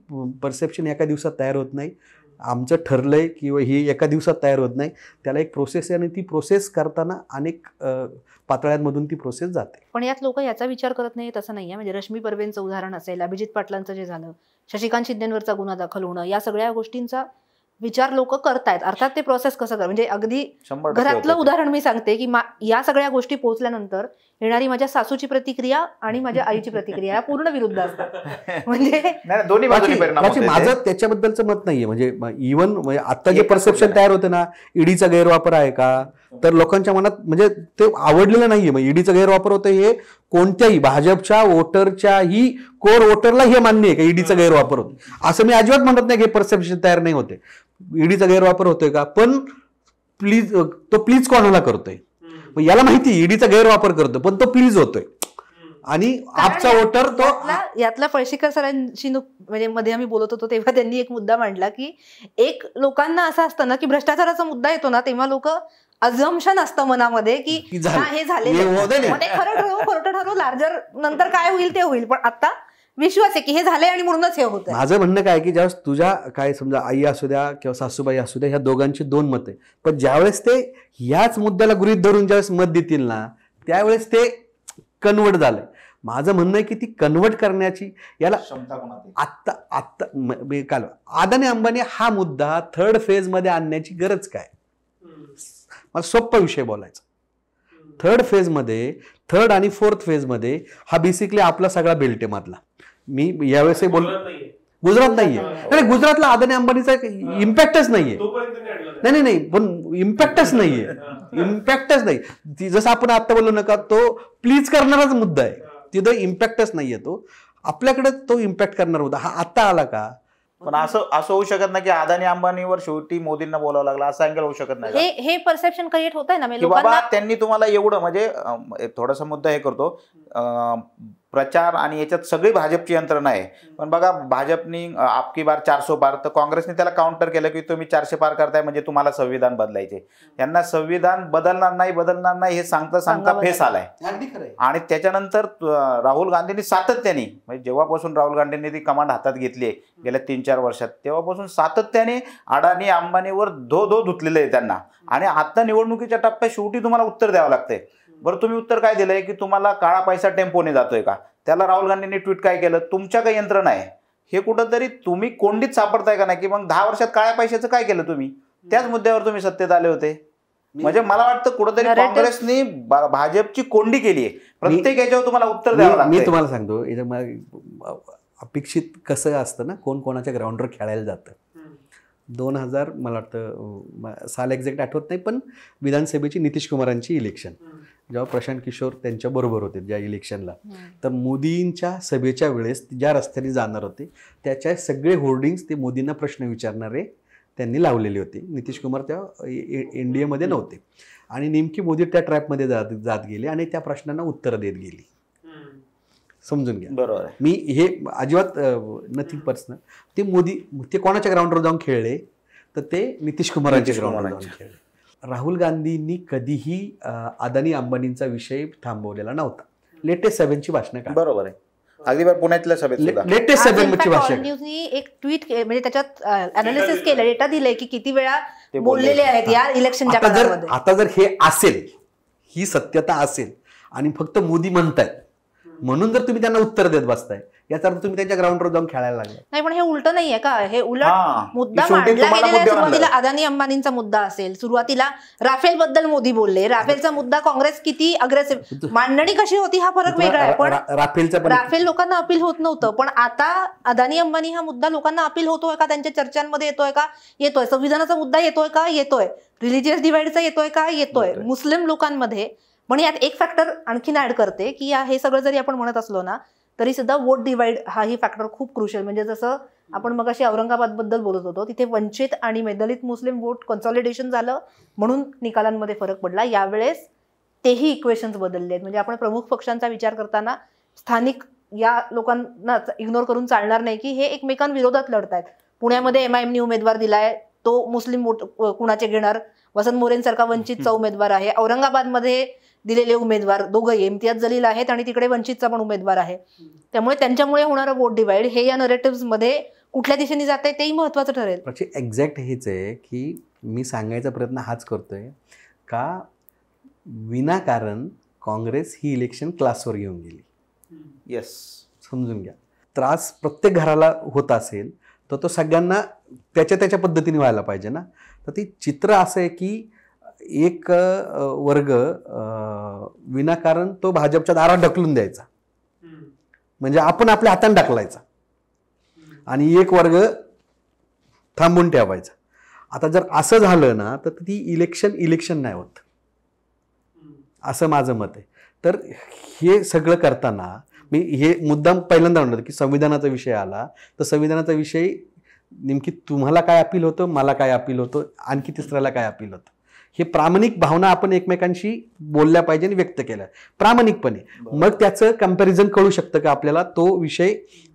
परसेप्शन एका दिवसात तयार होत नाही. आमचं ठरलंय किंवा ही एका दिवसात तयार होत नाही, त्याला एक प्रोसेस आहे आणि ती प्रोसेस करताना अनेक पातळ्यांमधून ती प्रोसेस जाते. पण यात लोक याचा विचार करत नाही तसं नाहीये. म्हणजे रश्मी परवेंचं उदाहरण असेल, अभिजित पाटलांचं जे झालं, शशिकांत शिंदेवरचा गुन्हा दाखल होणं, या सगळ्या गोष्टींचा विचार लोक करतायत. अर्थात ते प्रोसेस कसं कर, म्हणजे अगदी घरातलं उदाहरण मी सांगते की या सगळ्या गोष्टी पोहोचल्यानंतर येणारी माझ्या सासूची प्रतिक्रिया आणि माझ्या आईची प्रतिक्रिया या पूर्ण विरुद्ध असतात. म्हणजे दोन्ही बाजूनी परिणाम होते. माझं त्याच्याबद्दलचं मत नाहीये. म्हणजे इव्हन आता जे परसेप्शन तयार होते ना, ईडीचा गैरवापर आहे का, तर लोकांच्या मनात म्हणजे ते आवडलेलं नाहीये. मग ईडीचा गैरवापर होतं हे कोणत्याही भाजपच्या वोटरच्याही कोर वोटरला हे मान्य आहे का ईडीचा गैरवापर होतो, असं मी अजिबात म्हणत नाही की परसेप्शन तयार नाही होते. ईडीचा गैरवापर होतोय का, पण प्लीज कोणाला करतोय, याला माहिती ईडीचा गैरवापर करतोय पण तो प्लीज होतोय आणि आपचा वोटर तो. यातला पळशीकर सरांशी म्हणजे मध्ये आम्ही बोलत होतो तेव्हा त्यांनी एक मुद्दा मांडला की एक लोकांना असं असतं ना की भ्रष्टाचाराचा मुद्दा येतो ना तेव्हा लोक अझम्पशन असतं मनामध्ये की हे झालेलं खोटं ठरवू, लार्जर नंतर काय होईल ते होईल, पण आता विश्वास आहे की हे झालंय आणि म्हणूनच हे होतं. माझं म्हणणं काय की ज्यावेळेस तुझ्या काय समजा आई असू द्या किंवा सासूबाई असू द्या, ह्या दोघांची 2 मत आहे, पण ज्यावेळेस ते ह्याच मुद्द्याला गृहीत धरून ज्यावेळेस मत देतील ना त्यावेळेस ते कन्वर्ट झालंय. माझं म्हणणं आहे की ती कन्वर्ट करण्याची याला आत्ता काल अदानी अंबानी हा मुद्दा 3rd फेज मध्ये आणण्याची गरज काय. मला सोप्पा विषय बोलायचा. 3rd फेज मध्ये, 3rd आणि 4th फेज मध्ये हा बेसिकली आपला सगळा बेल्ट आहे मधला. मी यावेळेस गुजरात नाहीये, गुजरातला अदानी अंबानीचा इम्पॅक्टच नाहीये. नाही पण इम्पॅक्टच नाही. जसं आपण आता बोललो नका, तो प्लीज करणाराच मुद्दा आहे, तिथं इम्पॅक्टच नाहीये. तो आपल्याकडे तो इम्पॅक्ट करणार होता, हा आता आला का. पण असं होऊ शकत नाही की अदानी अंबानीवर शेवटी मोदींना बोलावं लागलं, असं अँगल होऊ शकत नाही. हे परसेप्शन क्रिएट होत आहे ना बाबा त्यांनी तुम्हाला एवढं, म्हणजे थोडासा मुद्दा हे करतो, प्रचार आणि याच्यात सगळी भाजपची यंत्रणा आहे. पण बघा भाजपनी आपकी बार 400 पार, तर काँग्रेसने त्याला काउंटर केलं की तुम्ही 400 पार करताय म्हणजे तुम्हाला संविधान बदलायचे. यांना संविधान बदलणार नाही हे सांगता फेस आलाय. आणि त्याच्यानंतर राहुल गांधींनी सातत्याने, म्हणजे जेव्हापासून राहुल गांधींनी ती कमांड हातात घेतली गेल्या 3-4 वर्षात, तेव्हापासून सातत्याने अडाणी अंबानीवर धो धुतलेलं आहे त्यांना. आणि आता निवडणुकीच्या टप्प्यात शेवटी तुम्हाला उत्तर द्यावं लागतंय. बरं, तुम्ही उत्तर काय दिलंय की तुम्हाला काळा पैसा टेम्पोने जातोय का? त्याला राहुल गांधींनी ट्विट काय केलं, तुमच्या काही यंत्रणा आहे हे कुठंतरी तुम्ही कोंडीत सापडताय का नाही, की मग 10 वर्षात काळ्या पैशाचं काय केलं तुम्ही? त्याच मुद्द्यावर तुम्ही सत्तेत आले होते. म्हणजे मला वाटतं कुठंतरी काँग्रेसने भाजपची कोंडी केली आहे. प्रत्येक याच्यावर तुम्हाला उत्तर द्यावं लागतं. मी तुम्हाला सांगतो, अपेक्षित कसं असतं ना, कोण कोणाच्या ग्राउंडवर खेळायला जातं. 2000 मला वाटतं साल एक्झॅक्ट आठवत नाही, पण विधानसभेची नितीश कुमारांची इलेक्शन, जेव्हा प्रशांत किशोर त्यांच्या बरोबर होते ज्या इलेक्शनला, तर मोदींच्या सभेच्या वेळेस ज्या रस्त्याने जाणार होते त्याच्या सगळे होर्डिंग्स ते मोदींना प्रश्न विचारणारे त्यांनी लावलेले होते. नितीश कुमार तेव्हा एनडीएमध्ये नव्हते आणि नेमकी मोदी त्या ट्रॅपमध्ये जात गेले आणि त्या प्रश्नांना उत्तरं देत गेली. समजून घ्या. बरोबर. मी हे अजिबात नथिंग पर्सनल. ते मोदी ते कोणाच्या ग्राउंडवर जाऊन खेळले, तर ते नितीश कुमारांच्या ग्राउंडवर जाऊन खेळले. राहुल गांधींनी कधीही अदानी अंबानींचा विषय थांबवलेला नव्हता. लेटेस्ट 7ची भाषणं का. बरोबर आहे. अगदी पुण्यातल्या सभेत लेटेस्ट 7ची भाषण एक ट्विट म्हणजे त्याच्यात अनालिसिस केलं, डेटा दिले की किती वेळा बोललेले आहेत या इलेक्शनच्या काळामध्ये. आता जर हे असेल, ही सत्यता असेल आणि फक्त मोदी म्हणतायत म्हणून जर तुम्ही त्यांना उत्तर देत बसताय, याचा अर्थ तुम्ही त्यांच्या ग्राउंडवर जाऊन खेळायला लागले. नाही, पण हे उलट नाहीये का? हे उलट मुद्दा मांडला गेलेला आहे. सुरुवातीला अदानी अंबानींचा मुद्दा असेल, सुरुवातीला राफेल बद्दल मोदी बोलले, राफेलचा मुद्दा काँग्रेस किती अग्रेसिव्ह मांडणी कशी होती हा फरक वेगळा आहे. पण राफेल लोकांना अपील होत नव्हतं, पण आता अदानी अंबानी हा मुद्दा लोकांना अपील होतोय का? त्यांच्या चर्चांमध्ये येतोय का? येतोय. संविधानाचा मुद्दा येतोय का? येतोय. रिलिजियस डिवाइडचा येतोय का? येतोय. मुस्लिम लोकांमध्ये. पण यात एक फॅक्टर आणखीन ऍड करते की हे सगळं जरी आपण म्हणत असलो ना, तरी सुद्धा वोट डिवाइड हाही फॅक्टर खूप क्रुशियल. म्हणजे जसं आपण मगाशी औरंगाबाद बद्दल बोलत होतो, तिथे वंचित आणि दलित मुस्लिम वोट कन्सॉलिडेशन झालं म्हणून निकालांमध्ये फरक पडला. यावेळेस तेही इक्वेशन्स बदलले आहेत. म्हणजे आपण प्रमुख पक्षांचा विचार करताना स्थानिक या लोकांना इग्नोर करून चालणार नाही की हे एकमेकांविरोधात लढतायत. पुण्यामध्ये MIMनी उमेदवार दिलाय, तो मुस्लिम वोट कुणाचे घेणार? वसंत मोरेंसारखा वंचितचा उमेदवार आहे. औरंगाबादमध्ये दिलेले उमेदवार दोघंही इम्तियाज जलील आहेत आणि तिकडे वंचितचा पण उमेदवार आहे. त्यामुळे त्यांच्यामुळे होणारं वोट डिवाइड हे या नरेटिव्ह मध्ये कुठल्या दिशेने जाते तेही महत्वाचं ठरेल. एक्झॅक्ट हेच आहे की मी सांगायचा प्रयत्न हाच करतोय का विनाकारण काँग्रेस ही इलेक्शन क्लासवर घेऊन गेली. येस, समजून घ्या. त्रास प्रत्येक घराला होत असेल तर तो सगळ्यांना त्याच्या पद्धतीने व्हायला पाहिजे ना. तर ती चित्र असं आहे की एक वर्ग विनाकारण तो भाजपच्या दारात ढकलून द्यायचा, म्हणजे आपण आपल्या हाताने ढकलायचा, आणि एक वर्ग थांबून ठेवायचा. आता जर असं झालं ना तर ती इलेक्शन नाही होत, असं माझं मत आहे. तर हे सगळं करताना मी हे मुद्दाम पहिल्यांदा म्हणतो की संविधानाचा विषय आला तर संविधानाचा विषय नेमकी तुम्हाला काय अपील होतं, मला काय अपील होतं, आणखी तिसऱ्याला काय अपील होतं, हे प्रामाणिक भावना आपण एकमेकांशी बोलल्या पाहिजे आणि व्यक्त केल्या प्रामाणिकपणे. मग त्याचं कम्पॅरिझन कळू शकतं का आपल्याला तो विषय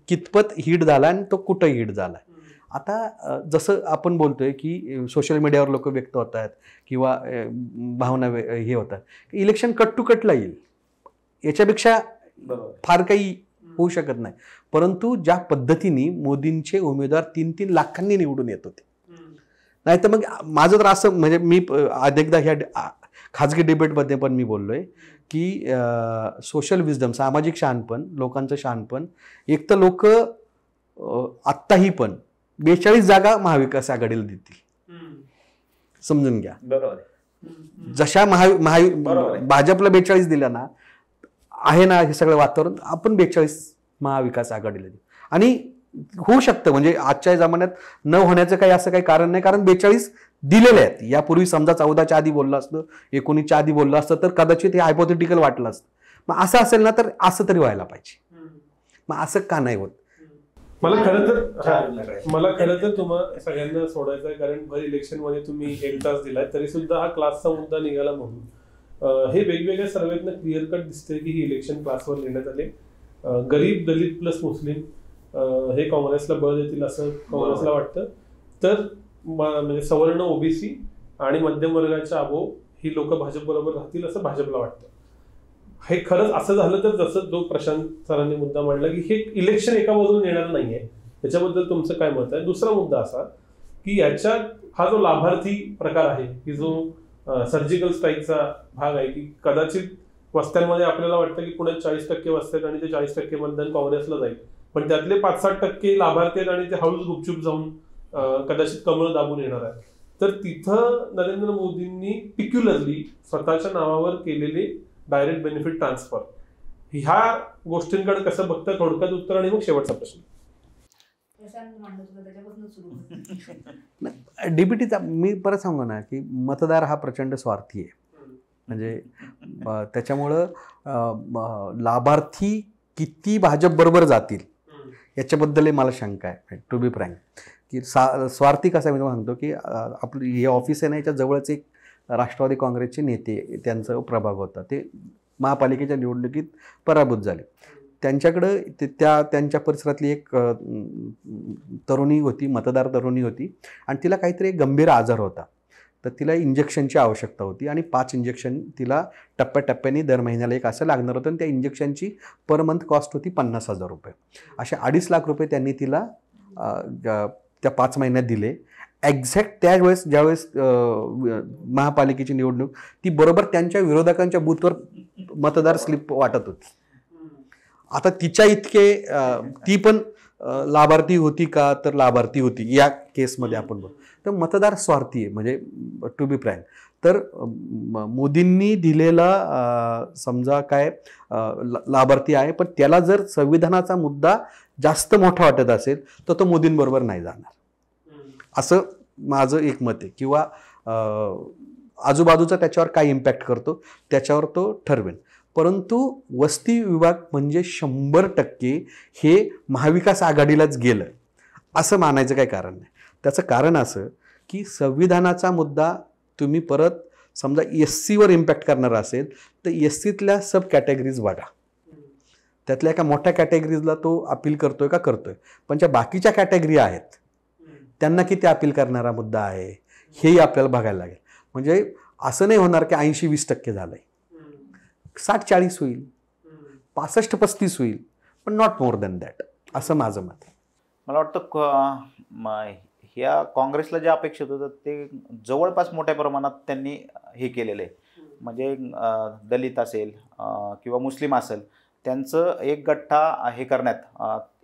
कितपत हिट झाला आणि तो कुठं हिट झाला. आता जसं आपण बोलतोय की सोशल मीडियावर लोक व्यक्त होत आहेत किंवा भावना हे होतात, इलेक्शन कट टू कटला येईल, याच्यापेक्षा फार काही होऊ शकत नाही. परंतु ज्या पद्धतीने मोदींचे उमेदवार 3-3 लाखांनी निवडून येत होते, नाही तर मग माझं तर असं, म्हणजे मी अनेकदा ह्या खाजगी डिबेटमध्ये पण मी बोललोय की सोशल विजडम, सामाजिक शहाणपण, लोकांचं शहाणपण, एक तर लोक आत्ताही पण 42 जागा महाविकास आघाडीला देतील, समजून घ्या. जशा भाजपला 42 दिल्या ना, आहे ना हे सगळं वातावरण, आपण 42 महाविकास आघाडीला देऊ. आणि होऊ शकतं, म्हणजे आजच्या जमान्यात न होण्याचं काही असं काही कारण नाही, कारण 42 दिलेले आहेत. यापूर्वी समजा 14च्या आधी बोललं असतं, 19च्या आधी बोललं असतं तर कदाचित हे हायपोथेटिकल वाटलं असतं. मग असं असेल ना तर असं तरी व्हायला पाहिजे. मग असं का नाही होत? मला खरं तर तुम्हाला सगळ्यांना सोडायचं आहे, कारण भर इलेक्शन मध्ये तुम्ही 1 तास दिलाय तरी सुद्धा हा क्लासचा मुद्दा निघाला म्हणून हे वेगवेगळ्या सर्वेतनं क्लिअर कट दिसतंय की ही इलेक्शन क्लासवर नेण्यात आले. गरीब दलित प्लस मुस्लिम हे काँग्रेसला बळ देतील असं काँग्रेसला वाटतं, तर म्हणजे सवर्ण ओबीसी आणि मध्यम वर्गाच्या अबो ही लोक भाजप बरोबर राहतील असं भाजपला वाटतं. हे खरंच असं झालं तर जसं जो प्रशांत सरांनी मुद्दा मांडला की हे इलेक्शन एका बाजूने येणार नाहीये, त्याच्याबद्दल तुमचं काय मत आहे? दुसरा मुद्दा असा की याच्यात हा जो लाभार्थी प्रकार आहे की जो सर्जिकल स्ट्राईकचा भाग आहे की कदाचित वस्त्यांमध्ये आपल्याला वाटतं की पुण्यात 40% वस्त्यात आणि ते 40% मतदान काँग्रेसला जाईल, पण त्यातले 5-7% लाभार्थी आहेत आणि ते हळूच गुपचूप जाऊन कदाचित कमळ दाबून येणार आहे. तर तिथं नरेंद्र मोदींनी पिक्युलरली स्वतःच्या नावावर केलेले डायरेक्ट बेनिफिट ट्रान्सफर ह्या गोष्टींकडे कसं बघतं? थोडक्यात उत्तर आणि मग शेवटचा प्रश्न. डीबीटीचा मी परत सांगू ना की मतदार हा प्रचंड स्वार्थी आहे. म्हणजे त्याच्यामुळं लाभार्थी किती भाजप बरोबर जातील याच्याबद्दल मला शंका आहे, टू बी फ्रँक. की स्वार्थी कसा मी तुम्हाला सांगतो की आपलं हे ऑफिस आहे ना, याच्या जवळच एक राष्ट्रवादी काँग्रेसचे नेते, त्यांचा प्रभाग होता, ते महापालिकेच्या निवडणुकीत पराभूत झाले. त्यांच्याकडं त्यांच्या परिसरातली एक तरुणी होती, मतदार तरुणी होती, आणि तिला काहीतरी एक गंभीर आजार होता. तर तिला इंजेक्शनची आवश्यकता होती आणि 5 इंजेक्शन तिला टप्प्याटप्प्याने दर महिन्याला एक असं लागणार होतं. आणि त्या इंजेक्शनची पर मंथ कॉस्ट होती 50,000 रुपये. असे 2.5 लाख रुपये त्यांनी तिला त्या 5 महिन्यात दिले. एक्झॅक्ट त्यावेळेस ज्यावेळेस महापालिकेची निवडणूक, ती बरोबर त्यांच्या विरोधकांच्या बूथवर मतदार स्लिप वाटत होती. आता तिच्या इतके ती पण लाभार्थी होती का? तर लाभार्थी होती या केसमध्ये आपण बघू. तर मतदार स्वार्थी आहे, म्हणजे टू बी फ्रँक. तर मोदींनी दिलेला समजा काय लाभार्थी आहे, पण त्याला जर संविधानाचा मुद्दा जास्त मोठा वाटत असेल तर तो मोदींबरोबर नाही जाणार, असं माझं एक मत आहे. किंवा आजूबाजूचा त्याच्यावर काय इम्पॅक्ट करतो त्याच्यावर तो ठरवेल. परंतु वस्ती विभाग म्हणजे 100% हे महाविकास आघाडीलाच गेलं असं मानायचं काही कारण नाही. त्याचं कारण असं की संविधानाचा मुद्दा तुम्ही परत समजा SCवर इम्पॅक्ट करणार असेल तर SCतल्या सब कॅटेगरीज बघा, त्यातल्या एका मोठ्या कॅटेगरीजला तो अपील करतोय का? करतोय. पण ज्या बाकीच्या कॅटेगरी आहेत त्यांना किती अपील करणारा मुद्दा आहे हेही आपल्याला बघायला लागेल. म्हणजे असं नाही होणार की 80-20% झालंय, 60-40 होईल, 65-35 होईल, पण नॉट मोर दॅन दॅट, असं माझं मत आहे. मला वाटतं ह्या काँग्रेसला जे अपेक्षित होतं ते जवळपास मोठ्या प्रमाणात त्यांनी हे केलेलं आहे. म्हणजे दलित असेल किंवा मुस्लिम असेल, त्यांचं एक गठ्ठा हे करण्यात,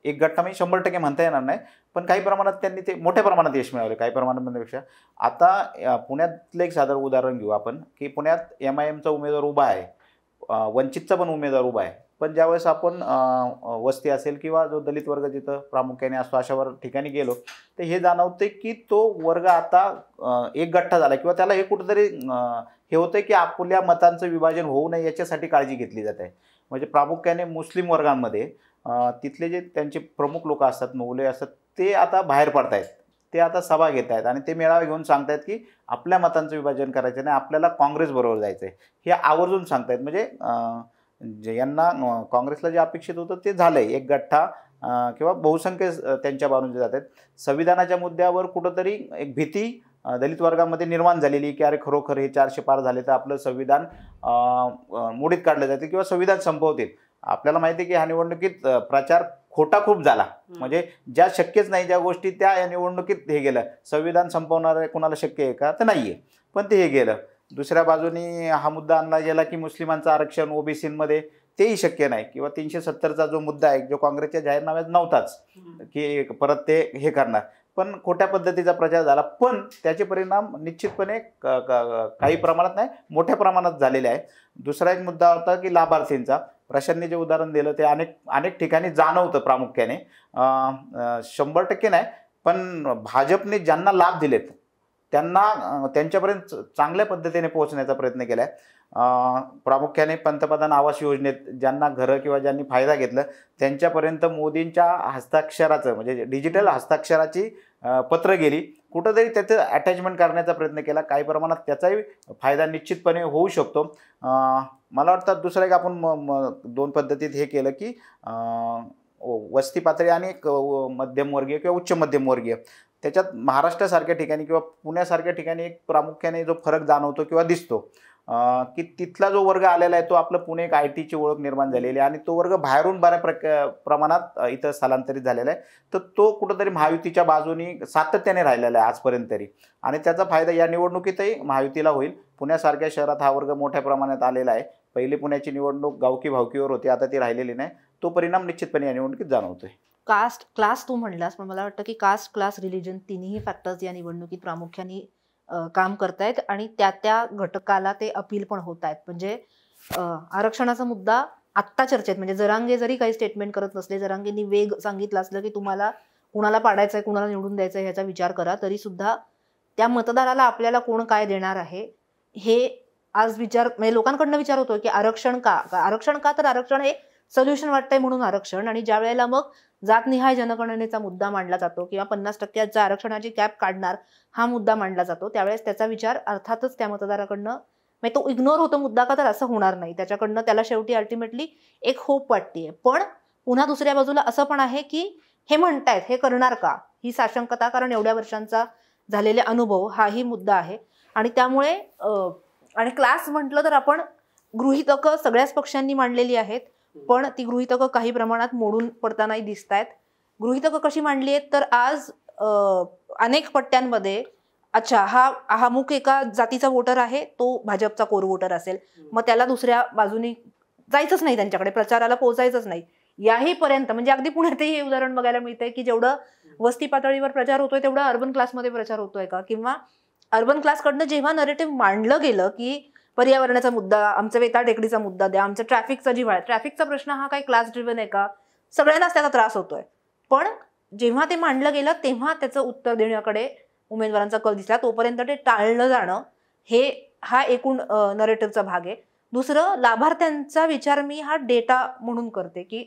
एक गठ्ठा म्हणजे 100% म्हणता येणार नाही, पण काही प्रमाणात त्यांनी ते मोठ्या प्रमाणात यश मिळवले. काही प्रमाणात म्हणण्यापेक्षा आता पुण्यातलं एक साधारण उदाहरण घेऊ आपण की पुण्यात MIMचा उमेदवार उभा आहे, वंचितचा पण उमेदवार उभा आहे, पण ज्यावेळेस आपण वस्ती असेल किंवा जो दलित वर्ग जिथं प्रामुख्याने असतो अशावर ठिकाणी गेलो तर हे जाणवते की तो वर्ग आता एक गठ्ठा झाला किंवा त्याला हे कुठंतरी हे होतं की आपल्या मतांचं विभाजन होऊ नये याच्यासाठी काळजी घेतली जाते. म्हणजे प्रामुख्याने मुस्लिम वर्गांमध्ये तिथले जे त्यांचे प्रमुख लोक असतात, मौलवी असतात, ते आता बाहेर पडत आहेत, ते आता सभा घेत आहेत आणि ते मेळावे घेऊन सांगतायत की आपल्या मतांचं विभाजन करायचं नाही, आपल्याला काँग्रेस बरोबर जायचं आहे, हे आवर्जून सांगतायत. म्हणजे यांना काँग्रेसला जे अपेक्षित होतं ते झालंय, एक गठ्ठा किंवा बहुसंख्य त्यांच्या बाजूने जात आहेत. संविधानाच्या मुद्द्यावर कुठंतरी एक भीती दलित वर्गामध्ये निर्माण झालेली की अरे खरोखर हे 400 पार झाले तर आपलं संविधान मोडीत काढलं जाते किंवा संविधान संपवतील. आपल्याला माहिती आहे की ह्या निवडणुकीत प्रचार खोटा खूप झाला, म्हणजे ज्या शक्यच नाही ज्या गोष्टी त्या या निवडणुकीत हे गेलं. संविधान संपवणार कोणाला शक्य आहे का? तर नाहीये, पण ते हे गेलं. दुसऱ्या बाजूने हा मुद्दा आणला गेला की मुस्लिमांचं आरक्षण ओबीसीमध्ये तेही शक्य नाही, किंवा 370चा जो मुद्दा आहे जो काँग्रेसच्या जाहीरनाम्यात नव्हताच की परत ते हे करणार, पण खोट्या पद्धतीचा प्रचार झाला. पण त्याचे परिणाम निश्चितपणे काही प्रमाणात नाही मोठ्या प्रमाणात झालेले आहे. दुसरा एक मुद्दा होता की लाभार्थींचा. प्रशांतने जे उदाहरण दिलं ते अनेक ठिकाणी जाणवतं. प्रामुख्याने 100% नाही, पण भाजपने ज्यांना लाभ दिलेत त्यांना त्यांच्यापर्यंत चांगल्या पद्धतीने पोहोचण्याचा प्रयत्न केला आहे. प्रामुख्याने पंतप्रधान आवास योजनेत ज्यांना घरं किंवा ज्यांनी फायदा घेतला त्यांच्यापर्यंत मोदींच्या हस्ताक्षराचं म्हणजे डिजिटल हस्ताक्षराची पत्र गेली, कुठंतरी त्याचं अटॅचमेंट करण्याचा प्रयत्न केला. काही प्रमाणात त्याचाही फायदा निश्चितपणे होऊ शकतो. मला वाटतं दुसरं एक आपण दोन पद्धतीत हे केलं की वस्ती पातळी आणि एक मध्यमवर्गीय किंवा उच्च मध्यमवर्गीय, त्याच्यात महाराष्ट्रासारख्या ठिकाणी किंवा पुण्यासारख्या ठिकाणी एक प्रामुख्याने जो फरक जाणवतो किंवा दिसतो की तिथला जो वर्ग आलेला आहे तो आपलं पुणे एक IT ची ओळख निर्माण झालेली आहे आणि तो वर्ग बाहेरून बऱ्या प्रमाणात इथं स्थलांतरित झालेला आहे. तर तो कुठंतरी महायुतीच्या बाजूनी सातत्याने राहिलेला आहे आजपर्यंत तरी, आणि त्याचा फायदा या निवडणुकीतही महायुतीला होईल. पुण्यासारख्या शहरात हा वर्ग मोठ्या प्रमाणात आलेला आहे. पहिली पुण्याची निवडणूक गावकी भावकीवर होती, आता ती राहिलेली नाही. तो परिणाम निश्चितपणे या निवडणुकीत जाणवतोय. कास्ट क्लास तू म्हणलास, पण मला वाटतं की कास्ट, क्लास, रिलिजन तिन्ही फॅक्टर्स या निवडणुकीत प्रामुख्याने काम करतायत आणि त्या घटकाला ते अपील पण होत आहेत. म्हणजे आरक्षणाचा मुद्दा आत्ता चर्चेत, म्हणजे जरांगे जरी काही स्टेटमेंट करत नसले, जरांगेंनी वेग सांगितलं असलं की तुम्हाला कुणाला पाडायचंय, कुणाला निवडून द्यायचंय ह्याचा विचार करा, तरी सुद्धा त्या मतदाराला आपल्याला कोण काय देणार आहे हे आज विचार, म्हणजे लोकांकडनं विचार होतो की आरक्षण का, तर आरक्षण हे सोल्युशन वाटतंय म्हणून आरक्षण. आणि ज्या वेळेला मग जातनिहाय जनगणनेचा मुद्दा मांडला जातो किंवा 50% आरक्षणाची कॅप काढणार हा मुद्दा मांडला जातो, त्यावेळेस त्याचा विचार अर्थातच त्या मतदाराकडनं, म्हणजे तो इग्नोर होतो मुद्दा का, तर असं होणार नाही. त्याच्याकडनं त्याला शेवटी अल्टिमेटली एक होप वाटतेय. पण पुन्हा दुसऱ्या बाजूला असं पण आहे की हे म्हणतायत, हे करणार का, ही साशंकता, कारण एवढ्या वर्षांचा झालेले अनुभव हाही मुद्दा आहे. आणि त्यामुळे आणि क्लास म्हटलं तर आपण गृहीतकं सगळ्याच पक्षांनी मांडलेली आहेत, पण ती गृहीतकं काही प्रमाणात मोडून पडतानाही दिसत आहेत. गृहीतकं कशी मांडली आहेत तर आज अनेक पट्ट्यांमध्ये अच्छा हा अमुक एका जातीचा वोटर आहे, तो भाजपचा कोर वोटर असेल, मग त्याला दुसऱ्या बाजूनी जायचंच नाही, त्यांच्याकडे प्रचाराला पोहोचायचंच नाही, याही पर्यंत. म्हणजे अगदी पुण्यातही हे उदाहरण बघायला मिळतंय की जेवढं वस्ती पातळीवर प्रचार होतोय तेवढा अर्बन क्लासमध्ये प्रचार होतोय का, किंवा अर्बन क्लासकडनं जेव्हा नरेटिव्ह मांडलं गेलं की पर्यावरणाचा मुद्दा, आमचा वेताळ टेकडीचा मुद्दा द्या, आमचा ट्रॅफिकचा जिव्हाळा, ट्रॅफिकचा प्रश्न हा काही क्लास ड्रिव्हन आहे का, सगळ्यांनाच त्याचा त्रास होतोय. पण जेव्हा ते मांडलं गेलं तेव्हा त्याचं उत्तर देण्याकडे उमेदवारांचा कल दिसला, तोपर्यंत ते टाळलं जाणं हा एकूण नरेटिव्हचा भाग आहे. दुसरं, लाभार्थ्यांचा विचार मी हा डेटा म्हणून करते की